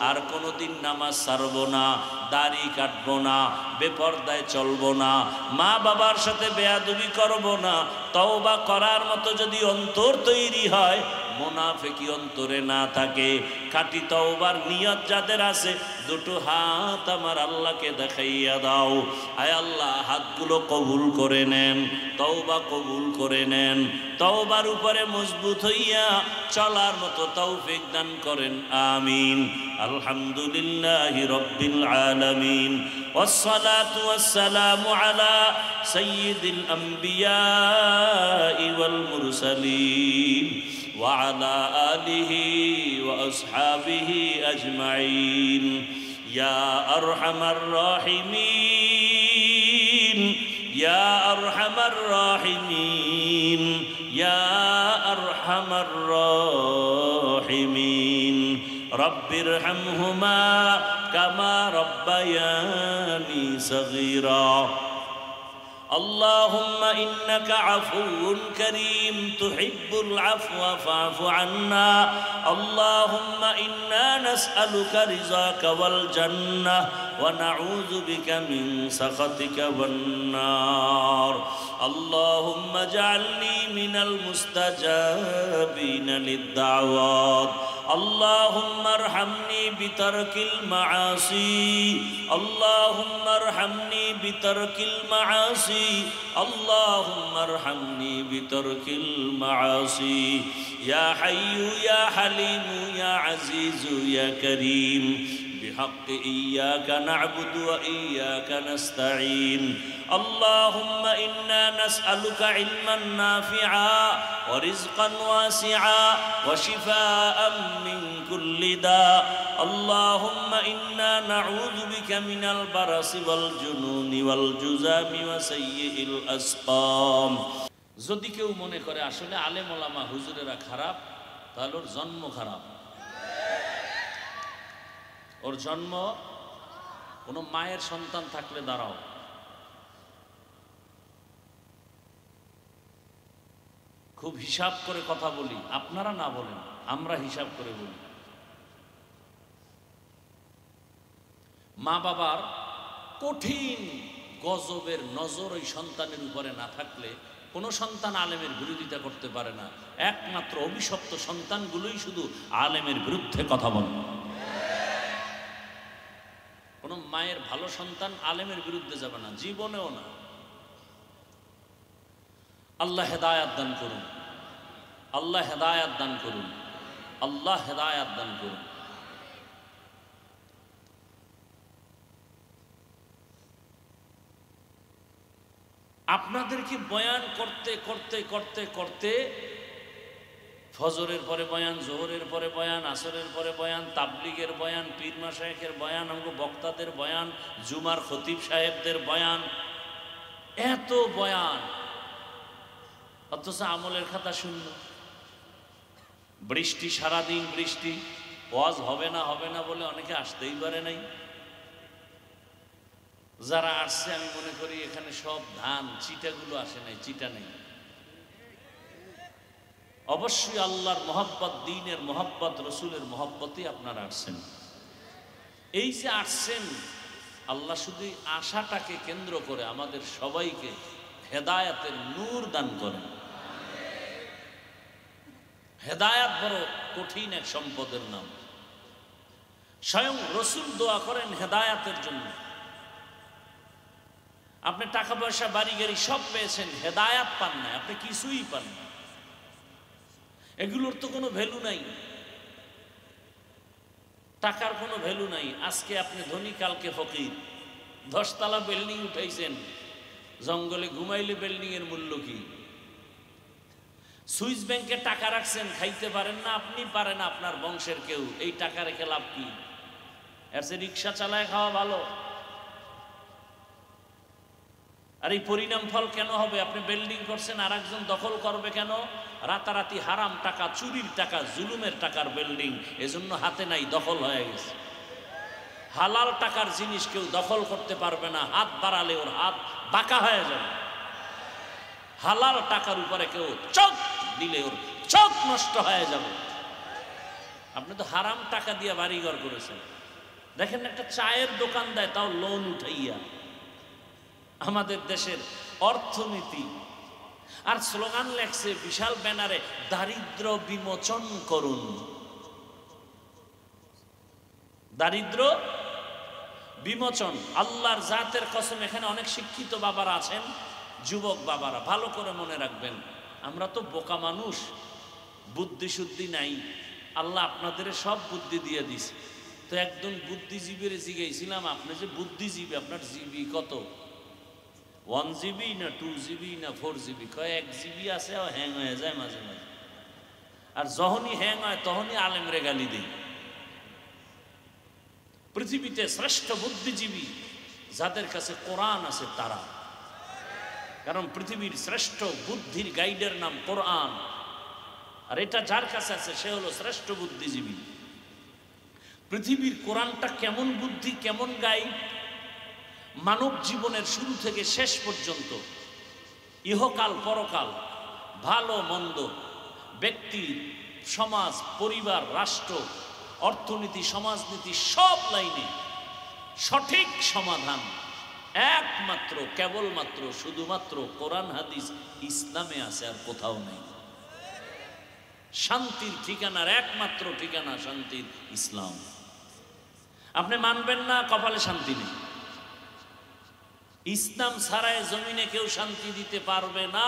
A: আর কোনোদিন নামাজ ছাড়বো না, দাড়ি কাটবো না, বেপরদায় চলবো না, মা বাবার সাথে বেয়াদবি করব না। তওবা করার মতো যদি অন্তর তৈরি হয়, মুনাফিকি অন্তরে না থাকে, খাঁটি তওবার নিয়ত যাদের আছে, দুটো হাত আমার আল্লাহকে দেখাইয়া দাও। আয় আল্লাহ, হাতগুলো কবুল করে নেন, তওবা কবুল করে নেন, তওবার উপরে মজবুত হইয়া চলার মতো তৌফিক দান করেন, আমিন। আলহামদুলিল্লাহি রাব্বিল আলামিন, ওয়াসসালাতু ওয়াসসালামু আলা সাইয়্যিদিল আমবিয়া ওয়াল মুরসালিন ওয়া আলা আলিহি ওয়া আসহাবিহি আজমাইন। ইয়া আরহামার রাহিমিন আরহামার রাহিমিন ইয়া আরহামার রাহিমিন রব্বিরহামহুমা কামা রব্বায়ানি সগীরা اللهم إنك عفو كريم تحب العفو فاعف عنا اللهم إنا نسألك رضاك والجنة ونعوذ بك من سخطك والنار اللهم اجعلني من المستجابين للدعوات اللهم ارحمني بترك المعاصي اللهم ارحمني بترك المعاصي اللهم ارحمني بترك المعاصي يا حي يا حليم يا عزيز يا كريم بحق إياك نعبد وإياك نستعين اللهم إنا نسألك علما نافعا ورزقا واسعا وشفاء من كل داء اللهم إنا نعوذ بك من البرص والجنون والجذام وسيء الأسقام যদি কেউ মনে করে আসলে আলেম ওলামা হুজুরেরা খারাপ তাহলে ওর জন্ম খারাপ ওর জন্ম কোনো মায়ের সন্তান থাকলে দাঁড়াও খুব হিসাব করে কথা বলি আপনারা না বলেন আমরা হিসাব করে বলি মা বাবার কঠিন গজবের নজর ওই সন্তানের উপরে না থাকলে কোনো সন্তান আলেমের বিরোধিতা করতে পারে না একমাত্র অভিশপ্ত সন্তানগুলোই শুধু আলেমের বিরুদ্ধে কথা বলে কোনো মায়ের ভালো সন্তান আলেমের বিরুদ্ধে যাবে না জীবনেও না আল্লাহ হেদায়াত দান করুন আল্লাহ হেদায়াত দান করুন আল্লাহ হেদায়াত দান করুন আপনাদেরকে বয়ান করতে করতে করতে করতে ফজরের পরে বয়ান জোহরের পরে বয়ান আসরের পরে বয়ান তাবলিগের বয়ান পীর মাশায়েখের বয়ান আমগো বক্তাদের বয়ান জুমার খতিব সাহেবদের বয়ান এত বয়ান অথচ আমলের খাতা শূন্য বৃষ্টি সারাদিন বৃষ্টি ওয়াজ হবে না বলে অনেকে আসতেই পারে নাই যারা আসছে আমি মনে করি এখানে সব ধান চিটাগুলো আসে নাই চিটা নেই অবশ্যই আল্লাহর মহব্বত দ্বীনের মহব্বত রসুলের মহব্বতই আপনারা আসছেন এই যে আসছেন আল্লাহ শুধু আশাটাকে কেন্দ্র করে আমাদের সবাইকে হেদায়াতের নূর দান করেন হেদায়াত বড় কঠিন এক সম্পদের নাম স্বয়ং রসুল দোয়া করেন হেদায়াতের জন্য আপনি টাকা পয়সা বাড়ি গাড়ি সব পেয়েছেন হেদায়াত পান না আপনি কিছুই পান না এগুলোর তো কোনো ভ্যালু নাই টাকার কোনো ভ্যালু নাই আজকে আপনি ধনী কালকে ফকির 10 তলা বিল্ডিং উঠাইছেন জঙ্গলে ঘুমাইলে বিল্ডিং এর মূল্য কি সুইস ব্যাংকে টাকা রাখছেন খাইতে পারেন না আপনি পারেন না আপনার বংশের কেউ এই টাকা রেখে লাভ কি এর চেয়ে রিক্সা চালায় খাওয়া ভালো আর এই পরিণাম ফল কেন হবে আপনি বিল্ডিং করছেন আর একজন দখল করবে কেন রাতারাতি হারাম টাকা চুরির টাকা জুলুমের টাকার বিল্ডিং এজন্য হাতে নাই দখল হয়ে গেছে হালাল টাকার জিনিস কেউ দখল করতে পারবে না হাত বাড়ালে ওর হাত বাঁকা হয়ে যাবে হালাল টাকার উপরে কেউ চোখ দিলে ওর চোখ নষ্ট হয়ে যাবে আপনি তো হারাম টাকা দিয়ে বাড়িঘর করেছেন দেখেন একটা চায়ের দোকান দেয় তাও লোন উঠাইয়া আমাদের দেশের অর্থনীতি আর স্লোগান লেখছে বিশাল ব্যানারে দারিদ্র বিমোচন করুন দারিদ্র বিমোচন আল্লাহর জাতের কসম এখানে অনেক শিক্ষিত বাবারা আছেন যুবক বাবারা ভালো করে মনে রাখবেন আমরা তো বোকা মানুষ বুদ্ধি শুদ্ধি নাই আল্লাহ আপনাদের সব বুদ্ধি দিয়ে দিছে তো একজন বুদ্ধিজীবীর জিজ্ঞাসিলাম আপনি যে বুদ্ধিজীবী আপনার জিবি কত 1 GB না 2 GB না 4 GB কয় 1 GB আছে ও হ্যাং হয়ে যায় মাঝে মাঝে আর যখনই হ্যাং হয় তখনই আলেমরে গালি দেই পৃথিবীতে শ্রেষ্ঠ বুদ্ধিজীবী যাদের কাছে কোরআন আছে তারা কারণ পৃথিবীর শ্রেষ্ঠ বুদ্ধির গাইডের নাম কোরআন, আর এটা যার কাছে আছে সে হলো শ্রেষ্ঠ বুদ্ধিজীবী। পৃথিবীর কোরআনটা কেমন বুদ্ধি, কেমন গাইড, মানব জীবনের শুরু থেকে শেষ পর্যন্ত, ইহকাল পরকাল, ভালো মন্দ, ব্যক্তি, সমাজ, পরিবার, রাষ্ট্র, অর্থনীতি, সমাজনীতি, সব লাইনে সঠিক সমাধান একমাত্র, কেবলমাত্র, শুধুমাত্র কোরআন হাদিস ইসলামে আছে, আর কোথাও নেই। শান্তির ঠিকানার একমাত্র ঠিকানা শান্তির ইসলাম। আপনি মানবেন না, কপালে শান্তি নেই। ইসলাম ছাড়াই জমিনে কেউ শান্তি দিতে পারবে না,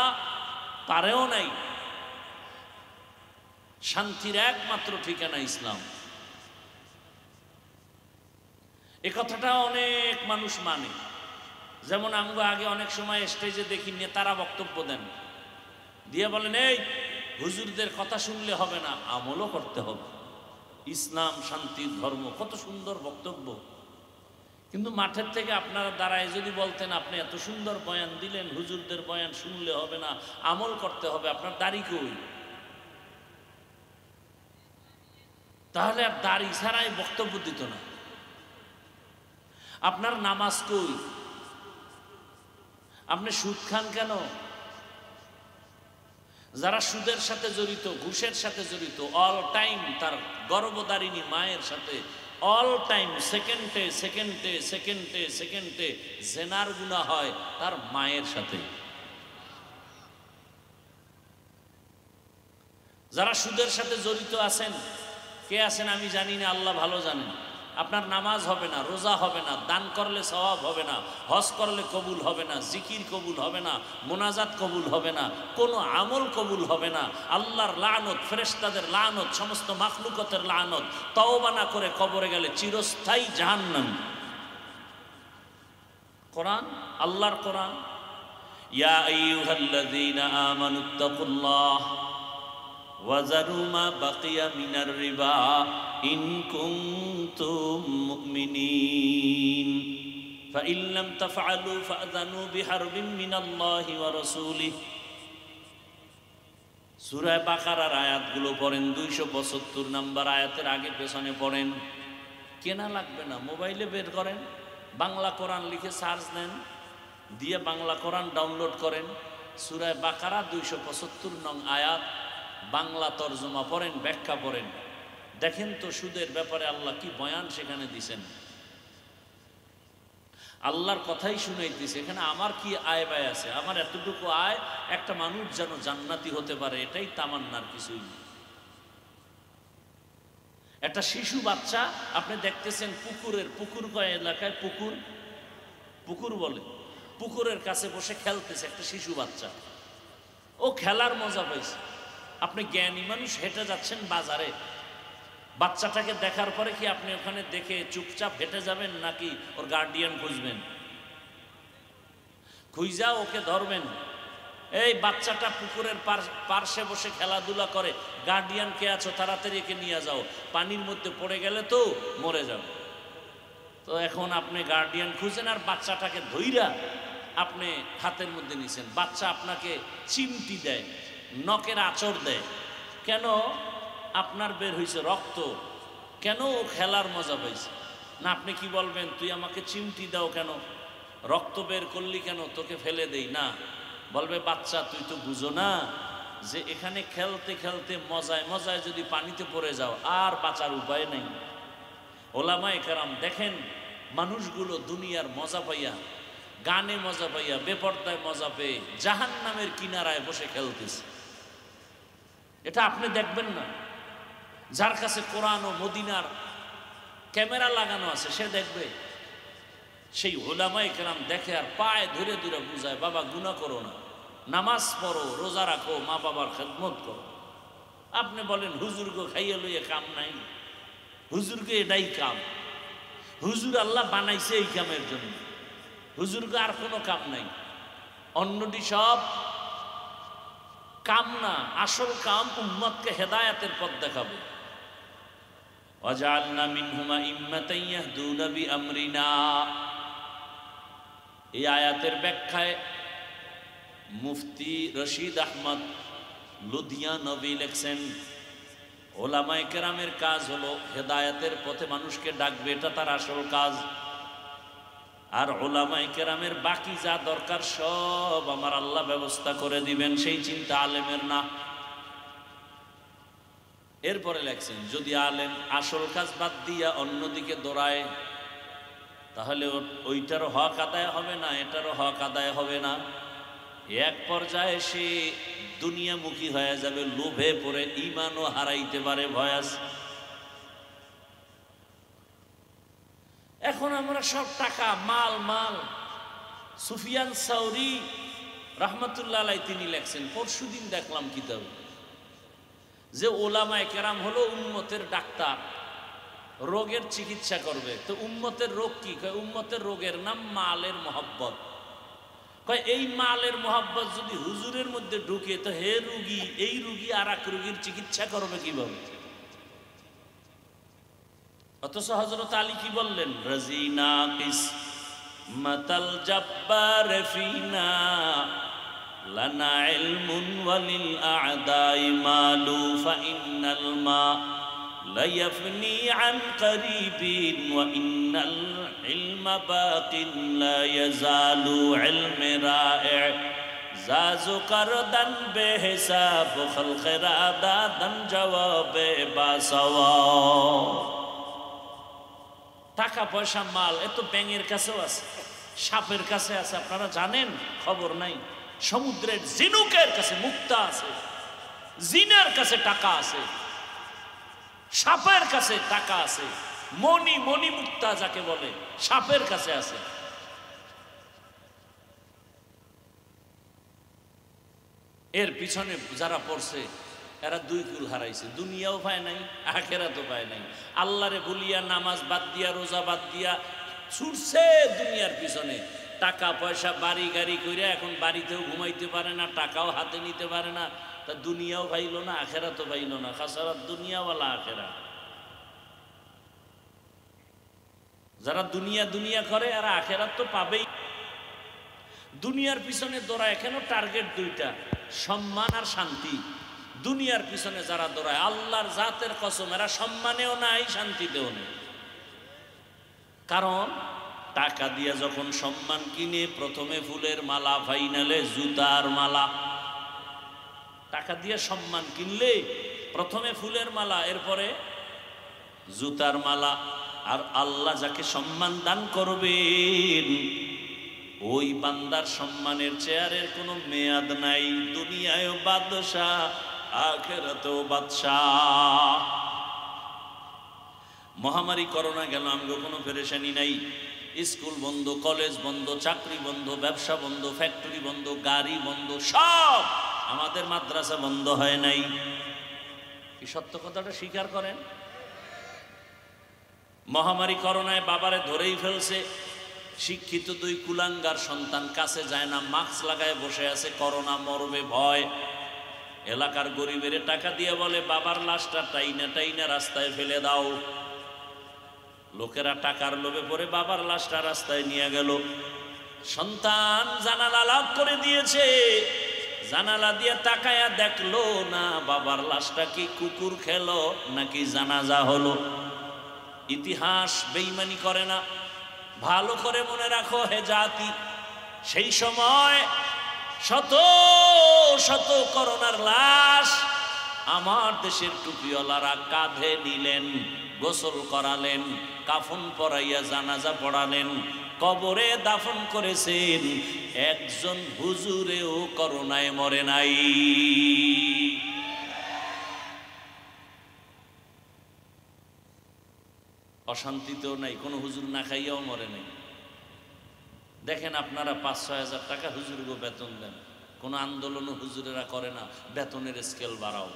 A: পারেও নাই। শান্তির একমাত্র ঠিকানা ইসলাম। এ কথাটা অনেক মানুষ মানে। যেমন আমরা আগে অনেক সময় স্টেজে দেখি নেতারা বক্তব্য দেন, দিয়ে বলেন এই হুজুরদের কথা শুনলে হবে না, আমলও করতে হবে, ইসলাম শান্তির ধর্ম। কত সুন্দর বক্তব্য, কিন্তু মাঠের থেকে আপনারা দাঁড়ায় যদি বলতেন আপনি এত সুন্দর বয়ান দিলেন, হুজুরদের বয়ান শুনলে হবে না, আমল করতে হবে, আপনার দাড়ি কই? তাহলে আর দাড়ি ছাড়াই বক্তব্য দিত না। আপনার নামাজ কই? আপনি সুদ খান কেন? যারা সুদের সাথে জড়িত, ঘুষের সাথে জড়িত, অল টাইম তার গর্ভধারিণী মায়ের সাথে অল টাইম সেকেন্ডে সেকেন্ডে সেকেন্ডে সেকেন্ডে জেনার গুনাহ হয় তার মায়ের সাথে। যারা সুদের সাথে জড়িত আছেন, কে আছেন আমি জানি না, আল্লাহ ভালো জানেন। আপনার নামাজ হবে না, রোজা হবে না, দান করলে সওয়াব হবে না, হজ করলে কবুল হবে না, জিকির কবুল হবে না, মোনাজাত কবুল হবে না, কোনো আমল কবুল হবে না। আল্লাহর লানত, ফেরেশতাদের লানত, সমস্ত মাখলুকতের লানত, তওবা না করে কবরে গেলে চিরস্থায়ী জাহান্নাম। কোরআন, আল্লাহর কোরআন, ইয়া আইয়ুহাল্লাযীনা আমানুত্তাকুল্লাহ ওয়াজারু মা বাকিয়া মিনার রিবা ইন কুনতুম মুমিনিন ফাইন লাম তাফআলু ফাযানু বিহারবিন মিনাল্লাহি ওয়া রাসূলিহি। সূরা বাকারার আয়াতগুলো পড়েন, 272 নম্বর আয়াতের আগে পেছনে পড়েন। কেনা লাগবে না, মোবাইলে বের করেন, বাংলা কোরআন লিখে সার্চ দেন, দিয়ে বাংলা কোরআন ডাউনলোড করেন। সূরা বাকারা 275 নং আয়াত বাংলা তরজমা পড়েন, ব্যাখ্যা পড়েন, দেখেন তো সুদের ব্যাপারে আল্লাহ কি বয়ান সেখানে দিছেন। আল্লাহর কথাই শুনাইতেছে, এখানে আমার কি আয় ব্যয় আছে? আমার এতটুকু আয় একটা মানুষ যেন জান্নাতি হতে পারে, এটাই তামান্নার, কিছুই নেই। একটা শিশু বাচ্চা আপনি দেখতেছেন পুকুরের, পুকুর কয় এলাকায় পুকুর, পুকুর বলে, পুকুরের কাছে বসে খেলতেছে একটা শিশু বাচ্চা, ও খেলার মজা পাইছে। আপনি জ্ঞানী মানুষ হেঁটে যাচ্ছেন বাজারে, বাচ্চাটাকে দেখার পরে কি আপনি ওখানে দেখে চুপচাপ হেঁটে যাবেন, নাকি ওর গার্ডিয়ান খুঁজবেন? খুঁজা ওকে ধরবেন, এই বাচ্চাটা পুকুরের পার্শ্বে বসে খেলাধুলা করে, গার্ডিয়ান কে আছো, তাড়াতাড়ি একে নিয়ে যাও, পানির মধ্যে পড়ে গেলে তো মরে যাবে। তো এখন আপনি গার্ডিয়ান খুঁজেন আর বাচ্চাটাকে ধইরা আপনি হাতের মধ্যে নিছেন। বাচ্চা আপনাকে চিমটি দেয়, নখের আঁচড় দেয়, কেন? আপনার বের হয়েছে রক্ত, কেন? ও খেলার মজা পাইছে না। আপনি কি বলবেন, তুই আমাকে চিমটি দাও কেন, রক্ত বের করলি কেন, তোকে ফেলে দেই না? বলবে বাচ্চা তুই তো বুঝো না যে এখানে খেলতে খেলতে মজায় মজায় যদি পানিতে পড়ে যাও আর বাঁচার উপায় নেই। ওলামায়ে কেরাম দেখেন, মানুষগুলো দুনিয়ার মজা পাইয়া, গানে মজা পাইয়া, বেপর্দায় মজা পেয়ে জাহান্নামের কিনারায় বসে খেলতেছে। এটা আপনি দেখবেন না। যার কাছে কোরআন ও মদিনার ক্যামেরা লাগানো আছে সে দেখবে। সেই ওলামায়ে কেরাম দেখে আর পায়ে ধরে ধরে বুঝায়, বাবা গুনাহ করো না, নামাজ পড়ো, রোজা রাখো, মা বাবার খেদমত করো। আপনি বলেন হুজুরকে খাইয়া লইয়া কাম নাই, হুজুরকে এটাই কাম। হুজুর আল্লাহ বানাইছে এই কামের জন্য, হুজুরকে আর কোনো কাম নাই। অন্যটি সব কাম না, আসল কাম উম্মতকে হেদায়েতের পথ দেখাবে। ওয়াজআলনা মিনহুম আইম্মাতান ইয়াহদুনা বিআমরিনা। এই আয়াতের ব্যাখ্যায় মুফতি রশিদ আহমদ লুধিয়ানবী লেখছেন, ওলামায়ে কেরামের কাজ হলো হেদায়েতের পথে মানুষকে ডাকবে, এটা তার আসল কাজ। আর ওলামায়ে কেরামের বাকি যা দরকার সব আমার আল্লাহ ব্যবস্থা করে দিবেন, সেই চিন্তা আলেমের না। এরপরে লেখছেন, যদি আলেম আসল কাজ বাদ দিয়া অন্যদিকে দৌড়ায় তাহলে ওইটারও হক আদায় হবে না, এটারও হক আদায় হবে না। এক পর্যায়ে সে দুনিয়ামুখী হয়ে যাবে, লোভে পড়ে ঈমানও হারাইতে পারে, ভয় আছে। এখন আমরা সব টাকা মাল মাল। সুফিয়ান সাউরি রাহমাতুল্লাহ আলাইহি তিনি লেখছেন, পরশুদিন দেখলাম কিতাব, যে ওলামায়ে কেরাম হলো উম্মতের ডাক্তার, রোগের চিকিৎসা করবে। তো উম্মতের রোগ কি? উম্মতের রোগের নাম মালের মহব্বত। এই মালের মহব্বত যদি হুজুরের মধ্যে ঢুকে তো হে রুগী, এই রুগী আর এক রুগীর চিকিৎসা করবে কিভাবে? অথচ হযরত আলী কি বললেন, রাজিনা কিসমাতাল জাব্বার ফিনা লানা ইলমুন ওয়ালিল আ'দাই মালু ফা ইন্নাল মা লা ইয়াফনি আন করিবিন ওয়া ইন্নাল ইলমা বাকিন লা ইয়াজালু ইলমি রা'i জাজু করদান বেহিসাব খালকের আদাদান জওয়াবে বাসাওয়া। টাকা পয়সা মাল এত ব্যাঙের কাছেও আছে, সাপের কাছে আছে, আপনারা জানেন? খবর নাই। সমুদ্রের ঝিনুকের কাছে মুক্তা আছে, জিনের কাছে টাকা আছে, সাপের কাছে টাকা আছে, মণি মণি মুক্তা যাকে বলে সাপের কাছে আছে। এর পিছনে যারা পড়ছে এরা দুই কুল হারাইছে, দুনিয়াও পায় নাই, আখিরাতও পায় নাই। আল্লাহরে ভুলিয়া নামাজ বাদ দিয়া রোজা বাদ দিয়া ছুটছে দুনিয়ার পিছনে, টাকা পয়সা বাড়ি গাড়ি কইরা এখন বাড়িতেও ঘুমাইতে পারে না, টাকাও হাতে নিতে পারে না। তা দুনিয়াও পাইল না, আখিরাতও পাইল না। খাসারাত দুনিয়া ওয়ালা আখিরা। যারা দুনিয়া দুনিয়া করে এরা আখিরাত তো পাবেই। দুনিয়ার পিছনে দৌড়ায় কেন? টার্গেট দুইটা, সম্মান আর শান্তি। দুনিয়ার পিছনে যারা দৌড়ায়, আল্লাহর জাতের কসম, এরা সম্মানেও নাই শান্তিতেও নেই। কারণ টাকা দিয়ে যখন সম্মান কিনে, প্রথমে ফুলের মালা, ফাইনালে জুতার মালা। টাকা দিয়ে সম্মান কিনলে প্রথমে ফুলের মালা, এরপরে জুতার মালা। আর আল্লাহ যাকে সম্মান দান করবেন ওই বান্দার সম্মানের চেয়ারের কোনো মেয়াদ নাই। দুনিয়ায়ও বাদশাহ, আখিরাতেও বাদশাহ। মহামারী করোনা গেল, আমগো কোনো পেরেশানি নাই। স্কুল বন্ধ, কলেজ বন্ধ, চাকরি বন্ধ, ব্যবসা বন্ধ, ফ্যাক্টরি বন্ধ, গাড়ি বন্ধ, সব। আমাদের মাদ্রাসা বন্ধ হয় নাই। কি সত্য কথাটা স্বীকার করেন? মহামারী করোনায় বাবারে ধরেই ফেলছে। শিক্ষিত দুই কুলাঙ্গার সন্তান কাছে যায় না, মাস্ক লাগায় বসে আছে, করোনা মরবে ভয়। এলাকার গরিবের টাকা দিয়ে বলে বাবার লাশটা টাইনা টাইনা রাস্তায় ফেলে দাও। লোকেরা টাকার লোভে পড়ে বাবার লাশটা রাস্তায় নিয়ে গেল। সন্তান জানালা লক করে দিয়েছে, জানালা দিয়ে তাকায়া দেখলো না বাবার লাশটা কি কুকুর খেলো নাকি জানাজা হলো। ইতিহাস বেঈমানি করে না, ভালো করে মনে রাখো হে জাতি। সেই সময় শত শত করোনার লাশ আমার দেশের টুপিওয়ালারা কাঁধে নিলেন, গোসল করালেন, কাফন পরাইয়া জানাজা পড়ালেন, কবরে দাফন করেছেন। একজন হুজুরেও করোনায় মরে নাই। অশান্তিতেও নাই, কোনো হুজুর না খাইয়াও মরে নাই। দেখেন আপনারা ৫-৬ হাজার টাকা হুজুরকে বেতন দেন, কোনো আন্দোলনও হুজুরেরা করে না, বেতনের স্কেল বাড়াও।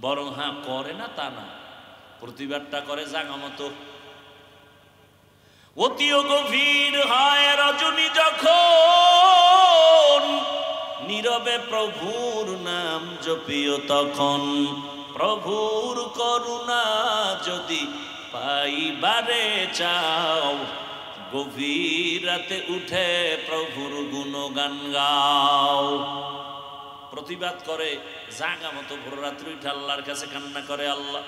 A: বরং হ্যাঁ করে না তা না, প্রতিবাদটা করে জাগা মতো। অতিও গভীর হয় রজনী যখন, নীরবে প্রভুর নাম জপিও তখন। প্রভুর করুণা যদি পাইবারে চাও, গভীর রাতে উঠে প্রভুর গুণগান গাও। প্রতিবাদ করে জাগা মতো ভোর রাত্রি উঠে আল্লাহর কাছে কান্না করে, আল্লাহ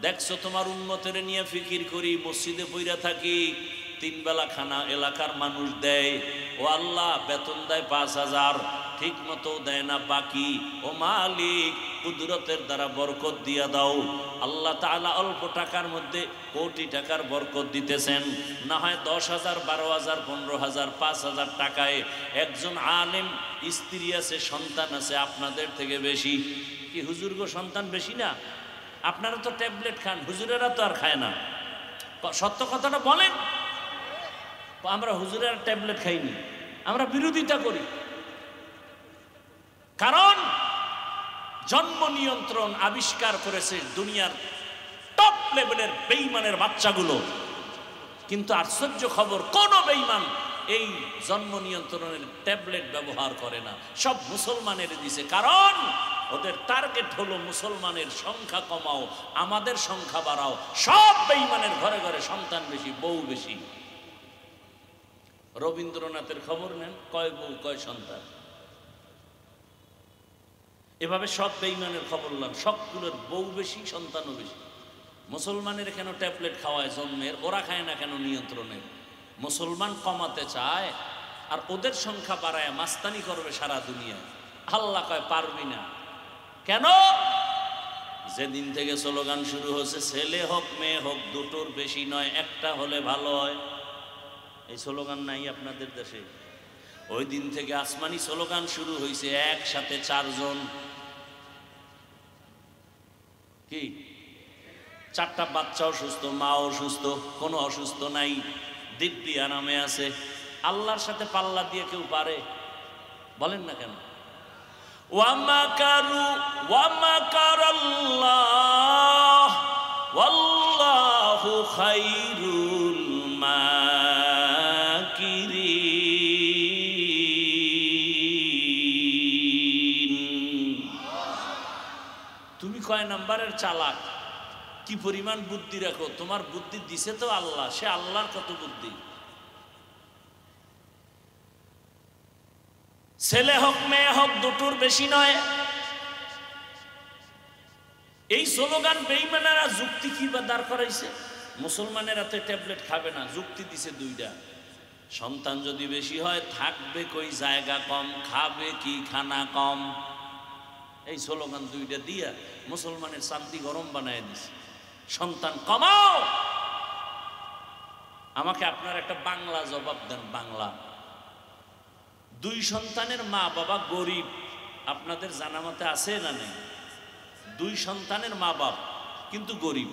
A: দেখছো তোমার উম্মতের নিয়ে ফিকির করি, মসজিদে পইরা থাকি, 3 বেলা খানা এলাকার মানুষ দেয়, ও আল্লাহ বেতন দেয় 5,000, ঠিক মতো দেয় না বাকি। ও মালিক কুদরতের দ্বারা বরকত দিয়া দাও। আল্লাহ তাআলা অল্প টাকার মধ্যে কোটি টাকার বরকত দিতেছেন। না হয় 10,000, 12,000, 15,000, 5,000 টাকায় একজন আলেম স্ত্রী আছে, সন্তান আছে আপনাদের থেকে বেশি। কি হুজুর গো সন্তান বেশি না? আপনারা তো ট্যাবলেট খান, হুজুরেরা তো আর খায় না। সত্য কথাটা বলেন। আমরা হুজুরের ট্যাবলেট খাইনি, আমরা বিরোধিতা করি। কারণ জন্ম নিয়ন্ত্রণ আবিষ্কার করেছে দুনিয়ার টপ লেভেলের বেঈমানের বাচ্চাগুলো, কিন্তু আশ্চর্য খবর কোন বেঈমান এই জন্ম নিয়ন্ত্রণের ট্যাবলেট ব্যবহার করে না, সব মুসলমানের দিছে। কারণ ওদের টার্গেট হলো মুসলমানের সংখ্যা কমাও, আমাদের সংখ্যা বাড়াও। সব বেঈমানের ঘরে ঘরে সন্তান বেশি, বউ বেশি। রবীন্দ্রনাথের খবর নেন, কয় বউ কয় সন্তান। এভাবে সব বেঈমানের খবর নেন, সবগুলোর বউ বেশি সন্তানও বেশি। মুসলমানের কেন ট্যাবলেট খাওয়ায় জন্মের, ওরা খায় না কেন নিয়ন্ত্রণের? মুসলমান কমাতে চায় আর ওদের সংখ্যা বাড়ায় মাস্তানি করবে সারা দুনিয়ায়। আল্লাহ কয় পারবি না। কেন? যেদিন থেকে স্লোগান শুরু হয়েছে ছেলে হোক মেয়ে হোক দুটোর বেশি নয়, একটা হলে ভালো হয়, এই স্লোগান নাই আপনাদের দেশে? ওই দিন থেকে আসমানি স্লোগান শুরু হয়েছে, একসাথে 4 জন। কি 4টা বাচ্চাও সুস্থ, মাও সুস্থ, কোনো অসুস্থ নাই, দিব্যি আরামে আছে। আল্লাহর সাথে পাল্লা দিয়ে কেউ পারে? বলেন না কেন? ওয়ামাকারু ওয়ামাকারাল্লাহ ওয়াল্লাহু খায়রুল মাকিরিন। তুমি কয় নাম্বারের চালাক, কি পরিমাণ বুদ্ধি রাখো? তোমার বুদ্ধি দিছে তো আল্লাহ, সে আল্লাহর কত বুদ্ধি। ছেলে হোক মেয়ে হোক দুটোর বেশি নয়, এই স্লোগান বেঈমানেরা যুক্তি কি বা দাঁড় করাইছে। মুসলমানেরা তো ট্যাবলেট খাবে না, যুক্তি দিছে 2টা। সন্তান যদি বেশি হয় থাকবে কই জায়গা কম, খাবে কি খানা কম। এই স্লোগান 2টা দিয়া মুসলমানের শান্তি গরম বানায় দিছে। সন্তান কমাও। আমাকে আপনার একটা বাংলা জবাব দেন, বাংলা। 2 সন্তানের মা বাবা গরিব, আপনাদের জানা মতে আছে না নেই? 2 সন্তানের মা বাপ কিন্তু গরিব,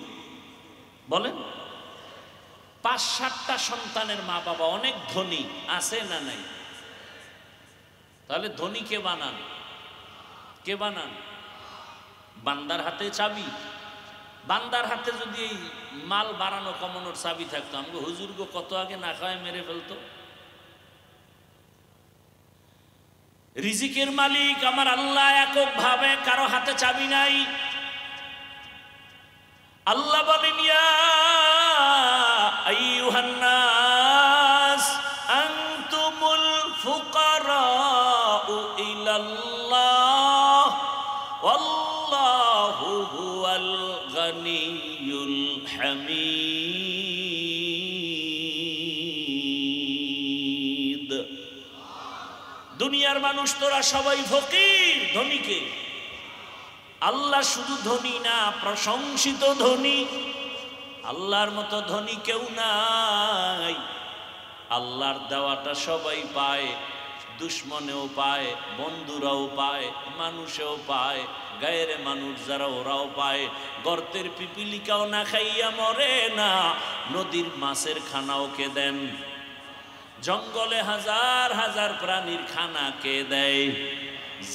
A: বলেন। 5-7টা সন্তানের মা বাবা অনেক ধনী, আছে না নাই? তাহলে ধনী কে বানান? কে বানান? বান্দার হাতে চাবি। বান্দার হাতে যদি এই মাল বাড়ানো কমানোর চাবি থাকতো, আমাকে হুজুর গো কত আগে না খাওয়ায় মেরে ফেলতো। রিজিকের মালিক আমার আল্লাহ একক ভাবে, কারো হাতে চাবি নাই। আল্লাহ বলেন ইয়া আইয়ুহান নাস আনতুমুল ফুকারাউ ইলাল্লাহ ওয়াল্লাহু হুয়াল গানিয়ুল হামিদ। দুনিয়ার মানুষ তোরা সবাই ফকির, ধনীকে। আল্লাহ শুধু ধনী না, প্রশংসিত ধনী। আল্লাহর মতো ধনী কেউ নাই। আল্লাহর দেওয়াটা সবাই পায়, দুশ্মনেও পায়, বন্ধুরাও পায়, মানুষেও পায়, গায়ের মানুষ যারা ওরাও পায়। গর্তের পিপিলিকাও না খাইয়া মরে না, নদীর মাছের খানাও কে দেন। জঙ্গলে হাজার হাজার প্রাণীর খানা কে দেয়?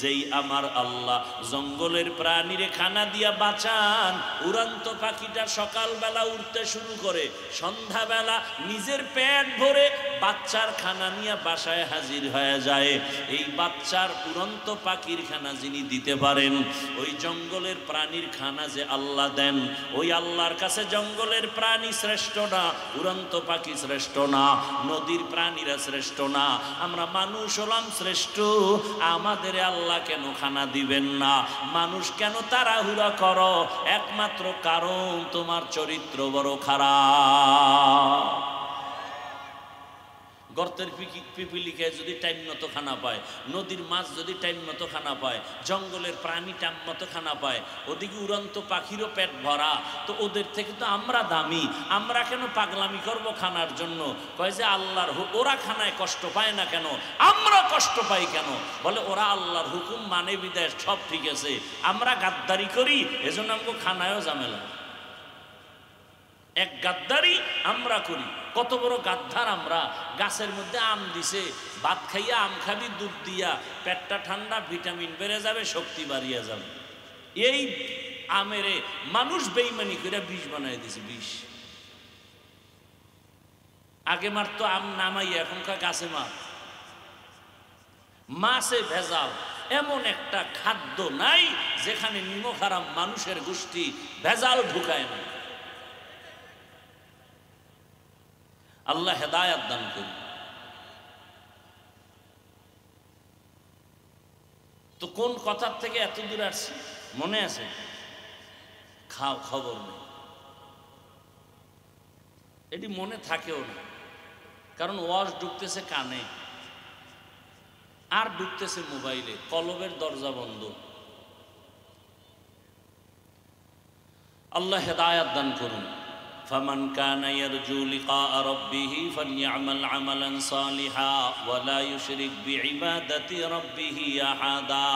A: যেই আমার আল্লাহ জঙ্গলের প্রাণীরে খানা দিয়া বাঁচান। উড়ন্ত পাখিটা সকালবেলা উঠতে শুরু করে, সন্ধ্যাবেলা নিজের পেট ভরে বাচ্চার খানা নিয়ে বাসায় হাজির হয়ে যায়। এই বাচ্চার উড়ন্ত পাখির খানা যিনি দিতে পারেন, ওই জঙ্গলের প্রাণীর খানা যে আল্লাহ দেন, ওই আল্লাহর কাছে জঙ্গলের প্রাণী শ্রেষ্ঠ না, উড়ন্ত পাখি শ্রেষ্ঠ না, নদীর প্রাণীরা শ্রেষ্ঠ না, আমরা মানুষ হলাম শ্রেষ্ঠ। আমাদের আল্লাহ কেন খানা দিবেন না? মানুষ কেন তাড়াহুড়া করো? একমাত্র কারণ তোমার চরিত্র বড় খারাপ। গর্তের পিপিলিকে যদি টাইম মতো খানা পায়, নদীর মাছ যদি টাইম মতো খানা পায়, জঙ্গলের প্রাণী টাইম মতো খানা পায়, ওদিকে উড়ন্ত পাখিরও পেট ভরা, তো ওদের থেকে তো আমরা দামি, আমরা কেন পাগলামি করব খানার জন্য? কয় যে আল্লাহর ওরা খানায় কষ্ট পায় না কেন, আমরা কষ্ট পাই কেন? বলে ওরা আল্লাহর হুকুম মানে বিদেশ সব ঠিক আছে, আমরা গাদ্দারি করি এজন্য আমাকে খানায়ও ঝামেলা। এক গাদ্দারি আমরা করি, কত বড় গাদ্দার আমরা। গাছের মধ্যে আম দিছে, ভাত খাইয়া আম খাবি দুধ দিয়া, পেটটা ঠান্ডা, ভিটামিন বেড়ে যাবে, শক্তি বাড়িয়ে যাবে। এই আমেরে মানুষ বেইমানি করে বিষ বানাই দিছে, বিষ। আগে মারতো আম নামাইয়া, এখনকার গাছে মার, মাছে ভেজাল। এমন একটা খাদ্য নাই যেখানে নিমক হারাম মানুষের গোষ্ঠী ভেজাল ঢুকায় না। আল্লাহ হেদায়াত দান করুন। তো কোন কথার থেকে এত দূর আসছি মনে আছে? খাও, খবর নেই, এটি মনে থাকেও না, কারণ ওয়াজ ঢুকতেছে কানে আর ঢুকতেছে মোবাইলে, কলবের দরজা বন্ধ। আল্লাহ হেদায়াত দান করুন। فمن كان يرجو لقاء ربه فليعمل عملا صالحا ولا يشرك بعبادة ربه أحدا।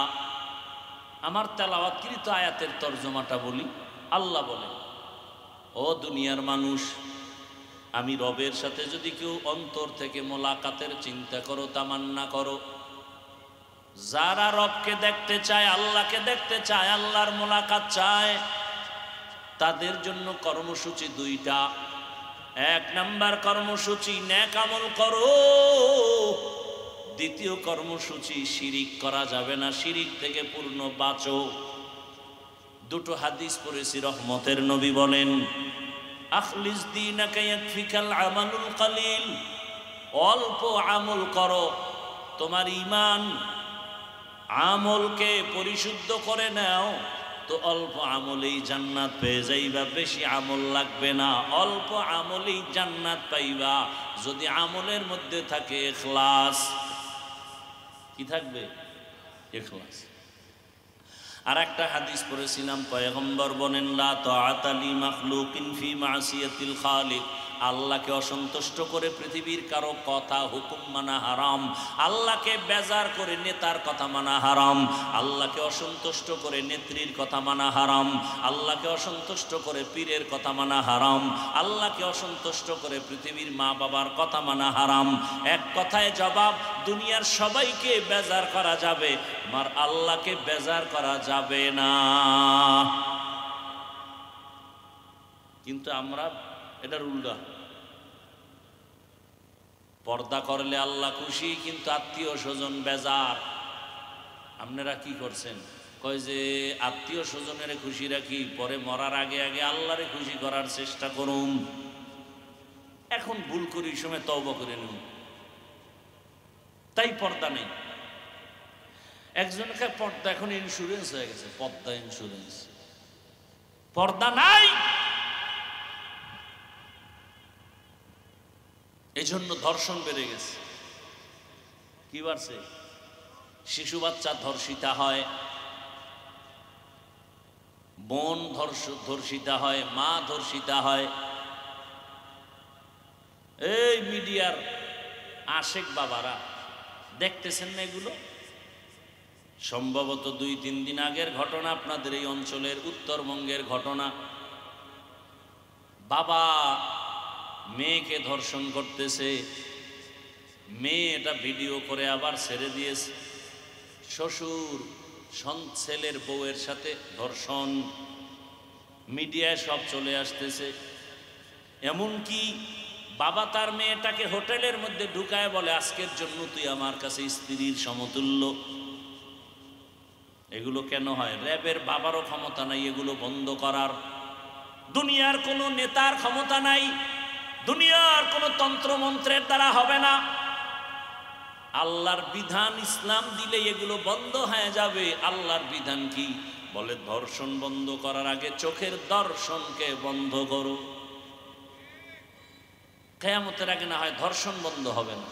A: আমার তেলাওয়াতকৃত আয়াতের তরজমাটা বলি। আল্লাহ বলেন, ও দুনিয়ার মানুষ, আমি রবের সাথে যদি কেউ অন্তর থেকে মোলাকাতের চিন্তা করো, তামান্না করো, যারা রবকে দেখতে চায়, আল্লাহকে দেখতে চায়, আল্লাহর মোলাকাত চায়, তাদের জন্য কর্মসূচি দুইটা। এক নাম্বার কর্মসূচি নেক আমল করো, দ্বিতীয় কর্মসূচি শিরিক করা যাবে না, শিরিক থেকে পূর্ণ বাঁচো। দুটো হাদিস পড়েছি, রহমতের নবী বলেন, আখলিস দীনাকা ইয়াকফিকাল আমালুল কালিল, অল্প আমল করো, তোমার ঈমান আমলকে পরিশুদ্ধ করে নাও, তো অল্প আমলেই জান্নাত পেয়ে যাইবা, বেশি আমল লাগবে না, অল্প আমলেই জান্নাত পাইবা। যদি আমলের মধ্যে থাকে ইখলাস। কি থাকবে? ইখলাস। আর একটা হাদিস পড়েছিলাম, পয়গম্বর বলেন, লা তাআতা লি মাখলুকিন ফি মাসিয়াতিল খালিক, আল্লাহকে অসন্তুষ্ট করে পৃথিবীর কারো কথা হুকুম মানা হারাম, আল্লাহকে বেজার করে নেতার কথা মানা হারাম, আল্লাহকে অসন্তুষ্ট করে নেত্রীর কথা মানা হারাম, আল্লাহকে অসন্তুষ্ট করে পীরের কথা মানা হারাম, আল্লাহকে অসন্তুষ্ট করে পৃথিবীর মা বাবার কথা মানা হারাম। এক কথায় জবাব, দুনিয়ার সবাইকে বেজার করা যাবে, আর আল্লাহকে বেজার করা যাবে না। কিন্তু আমরা এটার উল্টা, পর্দা করলে আল্লাহ খুশি, কিন্তু আত্মীয় স্বজন বেজার। আপনারা কি করছেন? কয় যে আত্মীয় স্বজনের খুশি রাখি, পরে মরার আগে আগে আল্লাহরে খুশি করার চেষ্টা করুন। এখন ভুল করি সময় তওবা করে নিন, তাই পর্দা নেই। একজনকে পর্দা এখন ইন্স্যুরেন্স হয়ে গেছে, পর্দা ইন্স্যুরেন্স, পর্দা নাই। এই জন্য ধর্ষণ বেড়ে গেছে। কি বাড়ছে? শিশু বাচ্চা ধর্ষিতা হয়, বোন ধর্ষিতা হয়, মা ধর্ষিতা হয়। এই মিডিয়ার আশেক বাবারা দেখতেছেন না এগুলো? সম্ভবত 2-3 দিন আগের ঘটনা, আপনাদের এই অঞ্চলের উত্তরবঙ্গের ঘটনা। বাবা মেয়েকে ধর্ষণ করতেছে, মেয়ে এটা ভিডিও করে আবার ছেড়ে দিয়েছে। শ্বশুর ছেলের বউয়ের সাথে ধর্ষণ, মিডিয়ায় সব চলে আসতেছে। এমনকি বাবা তার মেয়েটাকে হোটেলের মধ্যে ঢুকায় বলে আজকের জন্য তুই আমার কাছে স্ত্রীর সমতুল্য। এগুলো কেন হয়? র্যাবের বাবারও ক্ষমতা নাই এগুলো বন্ধ করার, দুনিয়ার কোনো নেতার ক্ষমতা নাই, দুনিয়ার কোনো তন্ত্রমন্ত্রের দ্বারা হবে না। আল্লাহর বিধান ইসলাম দিলে এগুলো বন্ধ হয়ে যাবে। আল্লাহর বিধান কি বলে? ধর্ষণ বন্ধ করার আগে চোখের দর্শনকে বন্ধ করো। কিয়ামতের আগে না হয় ধর্ষণ বন্ধ হবে না,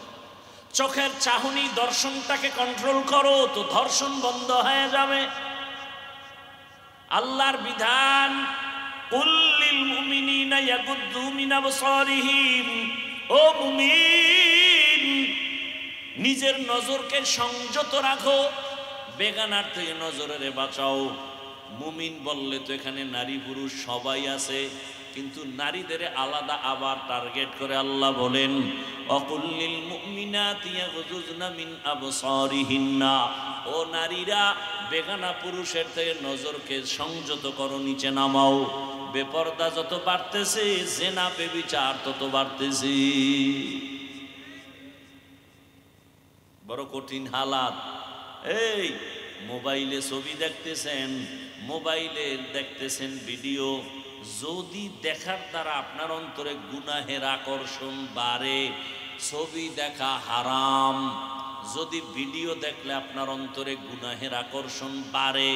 A: চোখের চাহনি দর্শনটাকে কন্ট্রোল করো, তো ধর্ষণ বন্ধ হয়ে যাবে। আল্লাহর বিধান কুল্লিল মুমিনিনা ইয়াগুদ্দু মিন আবসারিহিম, ও মুমিন নিজের নজরকে সংযত রাখো, বেগানার থেকে নজরের বাঁচাও। মুমিন বললে তো এখানে নারী পুরুষ সবাই আছে, কিন্তু নারীদের আলাদা আবার টার্গেট করে আল্লাহ বলেন অকুল্লিল মুমিনাতি ইয়াগুযুজনা মিন আবসারিহিন্না, ও নারীরা বেগানা পুরুষের থেকে নজরকে সংযত করো, নিচে নামাও। বেপরদা যত বাড়তেছে জেনা বেবিচার তত বাড়তেছে। বড় কঠিন হালাত। এই মোবাইলে ছবি দেখতেছেন, মোবাইলে দেখতেছেন ভিডিও, যদি দেখার দ্বারা আপনার অন্তরে গুনাহের আকর্ষণ বাড়ে, ছবি দেখা হারাম। যদি ভিডিও দেখলে আপনার অন্তরে গুনাহের আকর্ষণ বাড়ে,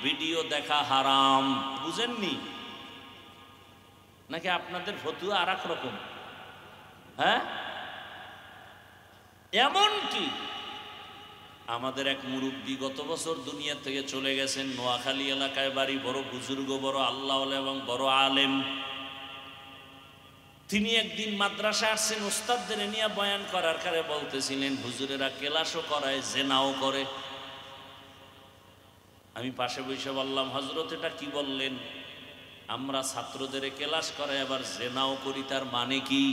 A: ভিডিও দেখা হারাম। বুঝেননি নাকি? আপনাদের ফতুয়া আর এক রকম। হ্যাঁ, এমন কি আমাদের এক মুরব্বী গত বছর দুনিয়া থেকে চলে গেছেন, নোয়াখালী এলাকায় বাড়ি, বড় বুজুর্গ, বড় আল্লাহওয়ালা এবং বড় আলেম। তিনি একদিন মাদ্রাসা আসছেন, ওস্তাদদের নিয়ে বয়ান করার কারে বলতেছিলেন হুজুরেরা কেলাসও করায়, জেনাও করে। আমি পাশে বসে বললাম, হজরত এটা কি বললেন? আমরা ছাত্রদের কেলাস করায় আবার জেনাও করি, তার মানে কি?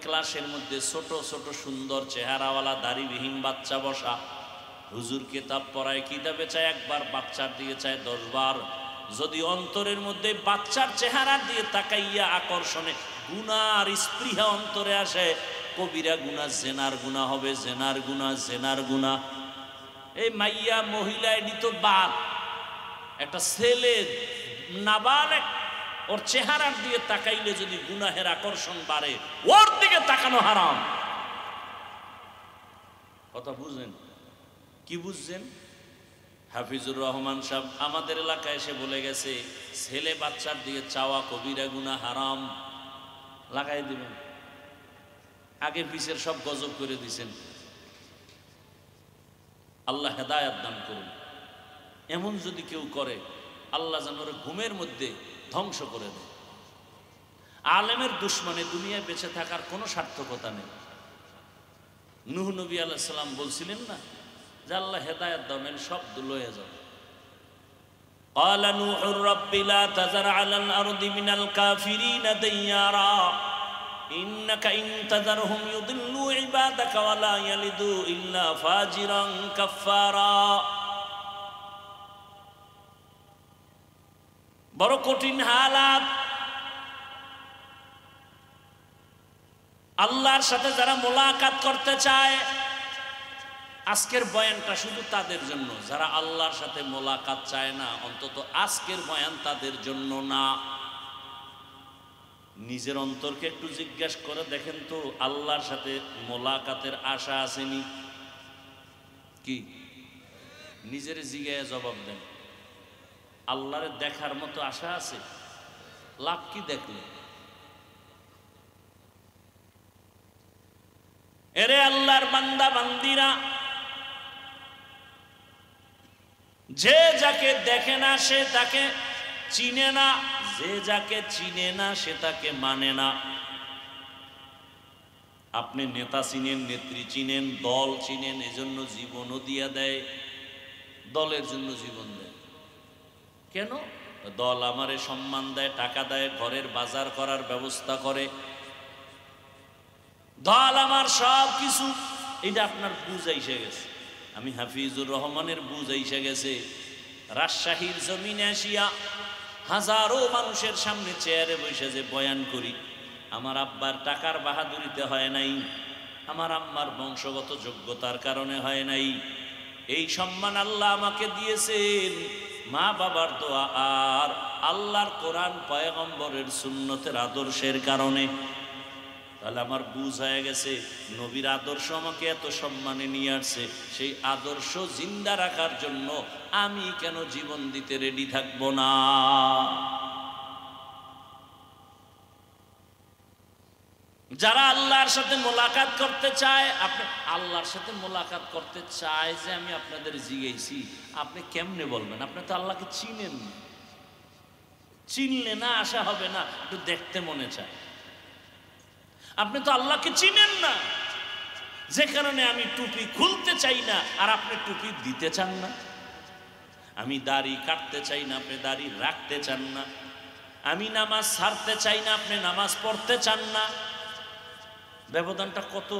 A: ক্লাসের মধ্যে ছোট ছোট সুন্দর চেহারাওয়ালা দাড়িবিহীন বাচ্চা বসা, হুজুর কিতাব পড়ায়, কিতাবে চায় একবার, বাচ্চার দিকে চায় 10 বার। যদি অন্তরের মধ্যে বাচ্চার চেহারা দিয়ে তাকাইয়া আকর্ষণে গুনার স্পৃহা অন্তরে আসে, কবিরা গুনাহ, জেনার গুনাহ হবে, জেনার গুনাহ, জেনার গুনাহ। এই মাইয়া মহিলা এডি তো বাদ, একটা ছেলে নাবালেগ, ওর চেহারার দিয়ে তাকাইলে যদি গুনাহের আকর্ষণ বাড়ে, ওর দিকে তাকানো হারাম। কথা বুঝেন? কি বুঝছেন? হাফিজুর রহমান সাহেব আমাদের এলাকায় এসে বলে গেছে, ছেলে বাচ্চার দিকে চাওয়া কবিরা গুনাহ, হারাম। লাগাই দিবেন, আগে পিছের সব গজব করে দিছেন। আল্লাহ হেদায়েত দান করুন। এমন যদি কেউ করে, আল্লাহ যেন ওর ঘুমের মধ্যে ধ্বংস করে দেয়। আলেমের দুশ্মনে দুনিয়ায় বেঁচে থাকার কোনো সার্থকতা নেই। নূহ নবী আলাইহিস সালাম বলছিলেন না যে আল্লাহ হেদায়েত দাও, নাহলে সব লয়ে যাও। قال نوح رب لا تذر على الأرض من الكافرين ديارا إنك إن تذرهم يضلوا عبادك ولا يلدوا إلا فاجرا كفارا। বড় কঠিন হালাত। আল্লাহর সাথে যারা মোলাকাত করতে চায়, আজকের বয়ানটা শুধু তাদের জন্য। যারা আল্লাহর সাথে মোলাকাত চায় না, অন্তত আজকের বয়ান তাদের জন্য না। নিজের অন্তরকে একটু জিজ্ঞাসা করে দেখেন তো, আল্লাহর সাথে মোলাকাতের আশা আসেনি কি? নিজের জিজ্ঞাসা জবাব দেন, আল্লাহরে দেখার মতো আশা আছে? লাভ কি দেখলে? এরে আল্লাহর বান্দা বান্দিরা, যে যাকে দেখে না সে তাকে চিনে না, যে যাকে চিনে না সে তাকে মানে না। আপনি নেতা চিনেন, নেত্রী চিনেন, দল চিনেন, এজন্য জীবনও দিয়া দেয়, দলের জন্য জীবন দেয়। কেন? দল আমারে সম্মান দেয়, টাকা দেয়, ঘরের বাজার করার ব্যবস্থা করে, দল আমার সব কিছু। এটা আপনার বুঝ আইসে গেছে। আমি হাফিজুর রহমানের বুঝ আইসে গেছে। রাজশাহীর জমিনে আসিয়া হাজারো মানুষের সামনে চেয়ারে বসে যে বয়ান করি, আমার আব্বার টাকার বাহাদুরিতে হয় নাই, আমার আম্মার বংশগত যোগ্যতার কারণে হয় নাই। এই সম্মান আল্লাহ আমাকে দিয়েছেন মা বাবার দোয়া আর আল্লাহর কোরআন পয়গম্বরের সুন্নতের আদর্শের কারণে। তাহলে আমার বুঝ হয়ে গেছে নবীর আদর্শ আমাকে এত সম্মানে নিয়ে আসছে, সেই আদর্শ জিন্দা রাখার জন্য আমি কেন জীবন দিতে রেডি থাকবো না? যারা আল্লাহর সাথে মোলাকাত করতে চায়, আপনি আল্লাহর সাথে মোলাকাত করতে চায় যে আমি আপনাদের জিজ্ঞেসি, আপনি কেমনে বলবেন? আপনি তো আল্লাহকে চিনেন না, চিনলে না আশা হবে না, একটু দেখতে মনে চায়। আপনি তো আল্লাহকে চিনেন না, যে কারণে আমি টুপি খুলতে চাই না আর আপনি টুপি দিতে চান না। আমি দাড়ি কাটতে চাই না, আপনি দাড়ি রাখতে চান না। আমি নামাজ ছাড়তে চাই না, আপনি নামাজ পড়তে চান না। ব্যবধানটা কত!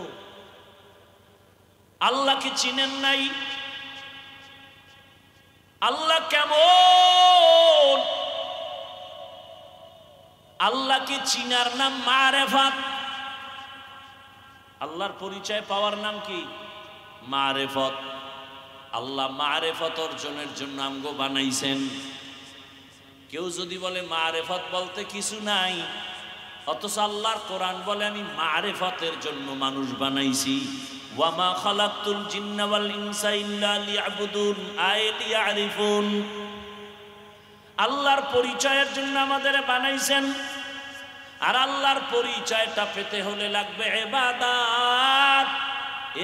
A: আল্লাহকে চিনেন নাই। আল্লাহ কেমন? আল্লাহকে চিনার নাম মারেফাত। আল্লাহর পরিচয় পাওয়ার নাম কি? মারেফত। আল্লাহ মারেফত অর্জনের জন্য আমগো বানাইছেন। কেউ যদি বলে মারেফত বলতে কিছু নাই, অথচ আল্লাহর কোরআন বলে আমি মারেফতের জন্য মানুষ বানাইছি। ওয়ামা খালাকতুল জিন্না ওয়াল ইনসা ইল্লা লিয়াবুদুন আই লিয়ারিফুন। আল্লাহর পরিচয়ের জন্য আমাদের বানাইছেন, আর আল্লাহর পরিচয়টা পেতে হলে লাগবে ইবাদত।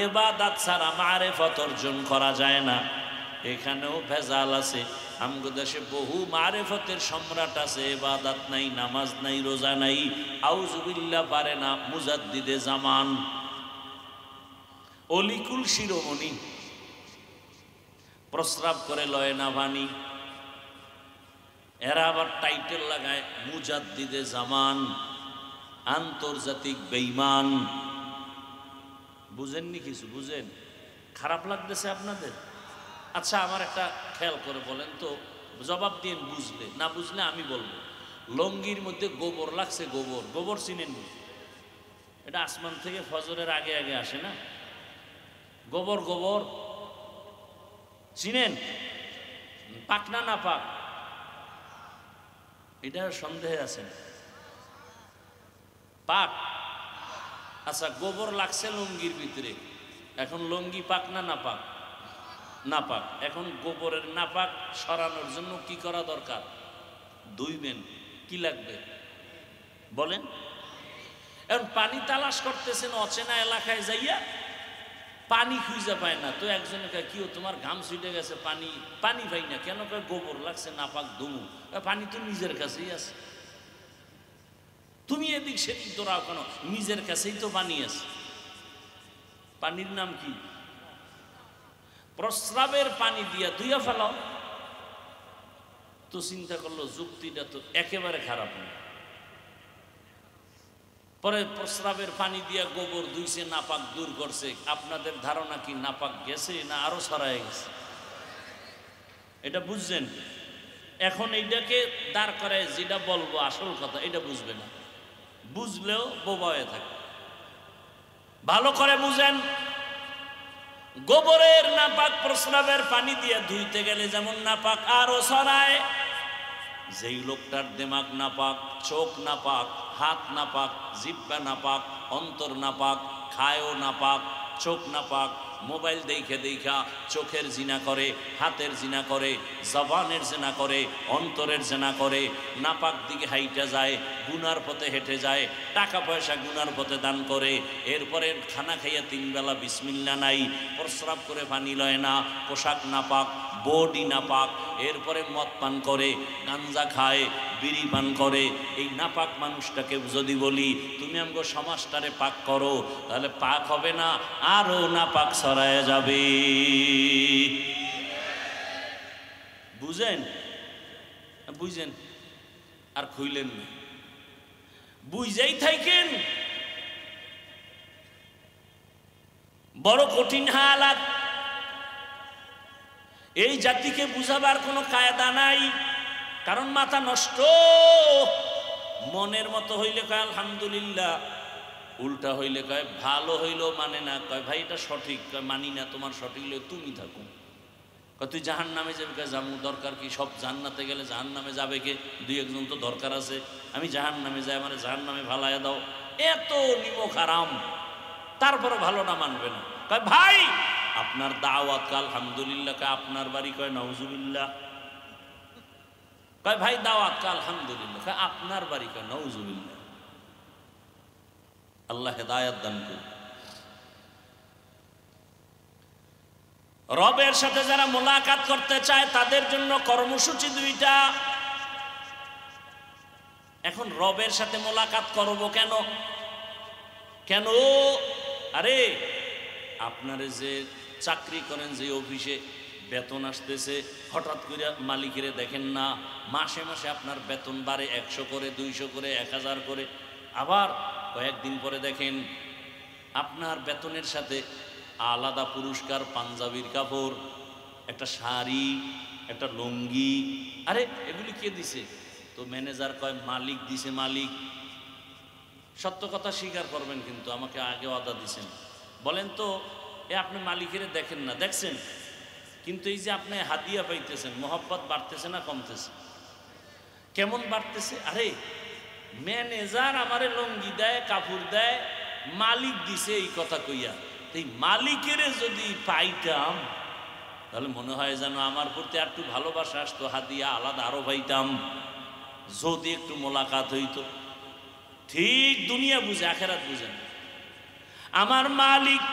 A: ইবাদত ছাড়া মারেফত অর্জন করা যায় না। এখানেও ভেজাল আছে। আমগো দেশে বহু মারেফতের সম্রাট আছে, ইবাদত নাই, নামাজ নাই, রোজা নাই, আউযুবিল্লাহ পারে না, মুজাদ্দিদে জামান, অলিকুল শিরোমণি, প্রস্রাব করে লয় না ভানি। এরা আবার টাইটেল লাগায় মুজাদ্দিদে জামান, আন্তর্জাতিক বেঈমান। বুঝেননি কিছু? বুঝেন? খারাপ লাগতেছে আপনাদের? আচ্ছা, আমার একটা খেয়াল করে বলেন তো, জবাব দিন বুঝলে, না বুঝলে আমি বলবো। লঙ্গির মধ্যে গোবর লাগছে। গোবর, গোবর চিনেন? এটা আসমান থেকে ফজরের আগে আগে আসে না? গোবর, গোবর চিনেন? পাক না না পাক? এটা সন্দেহে আছেন। পাক। আচ্ছা, গোবর লাগছে লঙ্গির ভিতরে, এখন লঙ্গি পাক না না পাক? না পাক। এখন গোবরের নাপাক সরানোর জন্য কি করা দরকার? ধুইবেন। কি লাগবে বলেন? এখন পানি তালাশ করতেছেন অচেনা এলাকায় যাইয়া, পানি খুঁজে পায় না। তো একজনে কয় কি তোমার ঘাম ছুটে গেছে, পানি পানি পাই না কেন? কয় গোবর লাগছে, নাপাক ধুমু। পানি তো নিজের কাছেই আছে, তুমি এদিক সেদিক দৌড়াও কেন? নিজের কাছেই তো পানি আছে। পানির নাম কি? প্রস্রাবের পানি দিয়া ধুইয়া ফেলাও। তো চিন্তা করলো যুক্তিটা তো একেবারে খারাপ না। পরে প্রস্রাবের পানি দিয়া গোবর ধুইছে, নাপাক দূর করছে। আপনাদের ধারণা কি নাপাক গেছে না আরো ছড়ায় গেছে? এটা বুঝছেন? এখন এইটাকে দাঁড় করায় যেটা বলবো আসল কথা, এটা বুঝবে না। বুঝলেও বোবা হয়ে থাকে। ভালো করে বুঝেন। গোবরের নাপাক প্রস্রাবের পানি দিয়ে ধুইতে গেলে যেমন নাপাক আরো ছড়ায়। যেই লোকটার দিমাগ নাপাক, চোখ নাপাক, হাত নাপাক, জিহ্বা নাপাক, অন্তর নাপাক, খায়ও নাপাক, চোখ নাপাক, মোবাইল দেখে দেখা চোখের জিনা করে, হাতের জিনা করে, জবানের জিনা করে, অন্তরের জিনা করে, নাপাক দিকে হাইটা যায়, গুনার পথে হেঁটে যায়, টাকা পয়সা গুনার পথে দান করে, এরপরে খানা খাইয়া 3 বেলা বিসমিল্লাহ নাই, প্রস্রাব করে পানি লয় না, পোশাক নাপাক, বডি নাপাক, এরপরে মদ পান করে, গাঞ্জা খায়, বিড়ি পান করে। এই নাপাক মানুষটাকে যদি বলি তুমি আমগো সমাজটারে পাক করো, তাহলে পাক হবে না, আরো নাপাক ছড়ায় যাবে। বুঝেন? বুঝেন? আর খুইলেন না, বুঝেই থাকেন। বড় কঠিন হালাত। এই জাতিকে বুঝাবার কোনো কায়দা নাই, কারণ মাথা নষ্ট। মনের মতো হইলে কয় আলহামদুলিল্লাহ, উল্টা হইলে কয় ভালো হইলেও মানে না, কয় ভাই এটা সঠিক, কয় মানি না, তোমার সঠিক হলে তুমি থাকো। কয় তুই জাহান নামে যাবে, কয় জামু, দরকার কি, সব জান্নাতে গেলে জাহান নামে যাবে কে, দুই একজন তো দরকার আছে, আমি জাহান নামে যাই, আমার জাহান নামে ভালাইয়া দাও। এত নিমক আরাম, তারপরে ভালো না মানবে না। কয় ভাই আপনার দাওয়াত আলহামদুলিল্লাহ, কয় আপনার বাড়ি, কয় নাউজুবিল্লাহ। কয় ভাই দাওয়াত আলহামদুলিল্লাহ, কয় আপনার বাড়ি, কয় নাউজুবিল্লাহ। আল্লাহ হেদায়েত দান করুন। রবের সাথে যারা মোলাকাত করতে চায় তাদের জন্য কর্মসূচি দুইটা। এখন রবের সাথে মোলাকাত করব কেন? কেন? আরে আপনারে যে চাকরি করেন, যে অফিসে বেতন আসতেছে, হঠাৎ করে মালিকেরে দেখেন না, মাসে মাসে আপনার বেতন বাড়ে 100 করে, 200 করে, 1000 করে, আবার কয়েকদিন পরে দেখেন আপনার বেতনের সাথে আলাদা পুরস্কার, পাঞ্জাবির কাপড়, একটা শাড়ি, একটা লুঙ্গি। আরে এগুলি কে দিছে? তো ম্যানেজার কয় মালিক দিছে। মালিক সত্য কথা স্বীকার করবেন, কিন্তু আমাকে আগে ওয়াদা দিছেন। বলেন তো আপনি মালিকের দেখেন না, দেখছেন, কিন্তু এই যে আপনি হাদিয়া পাইতেছেন, মোহাব্বত বাড়তেছে না কমতেছে? কেমন বাড়তেছে? আরে ম্যানেজার আমারে লুঙ্গি দেয়, কাপড় দেয়, মালিক দিছে এই কথা কইয়া, এই মালিকের যদি পাইতাম তাহলে মনে হয় যেন আমার প্রতি একটু ভালোবাসা আসতো, হাদিয়া আলাদা আরো পাইতাম, যদি একটু মোলাকাত হইতো। ঠিক দুনিয়া বুঝে, আখেরাত বুঝে না। আমার মালিক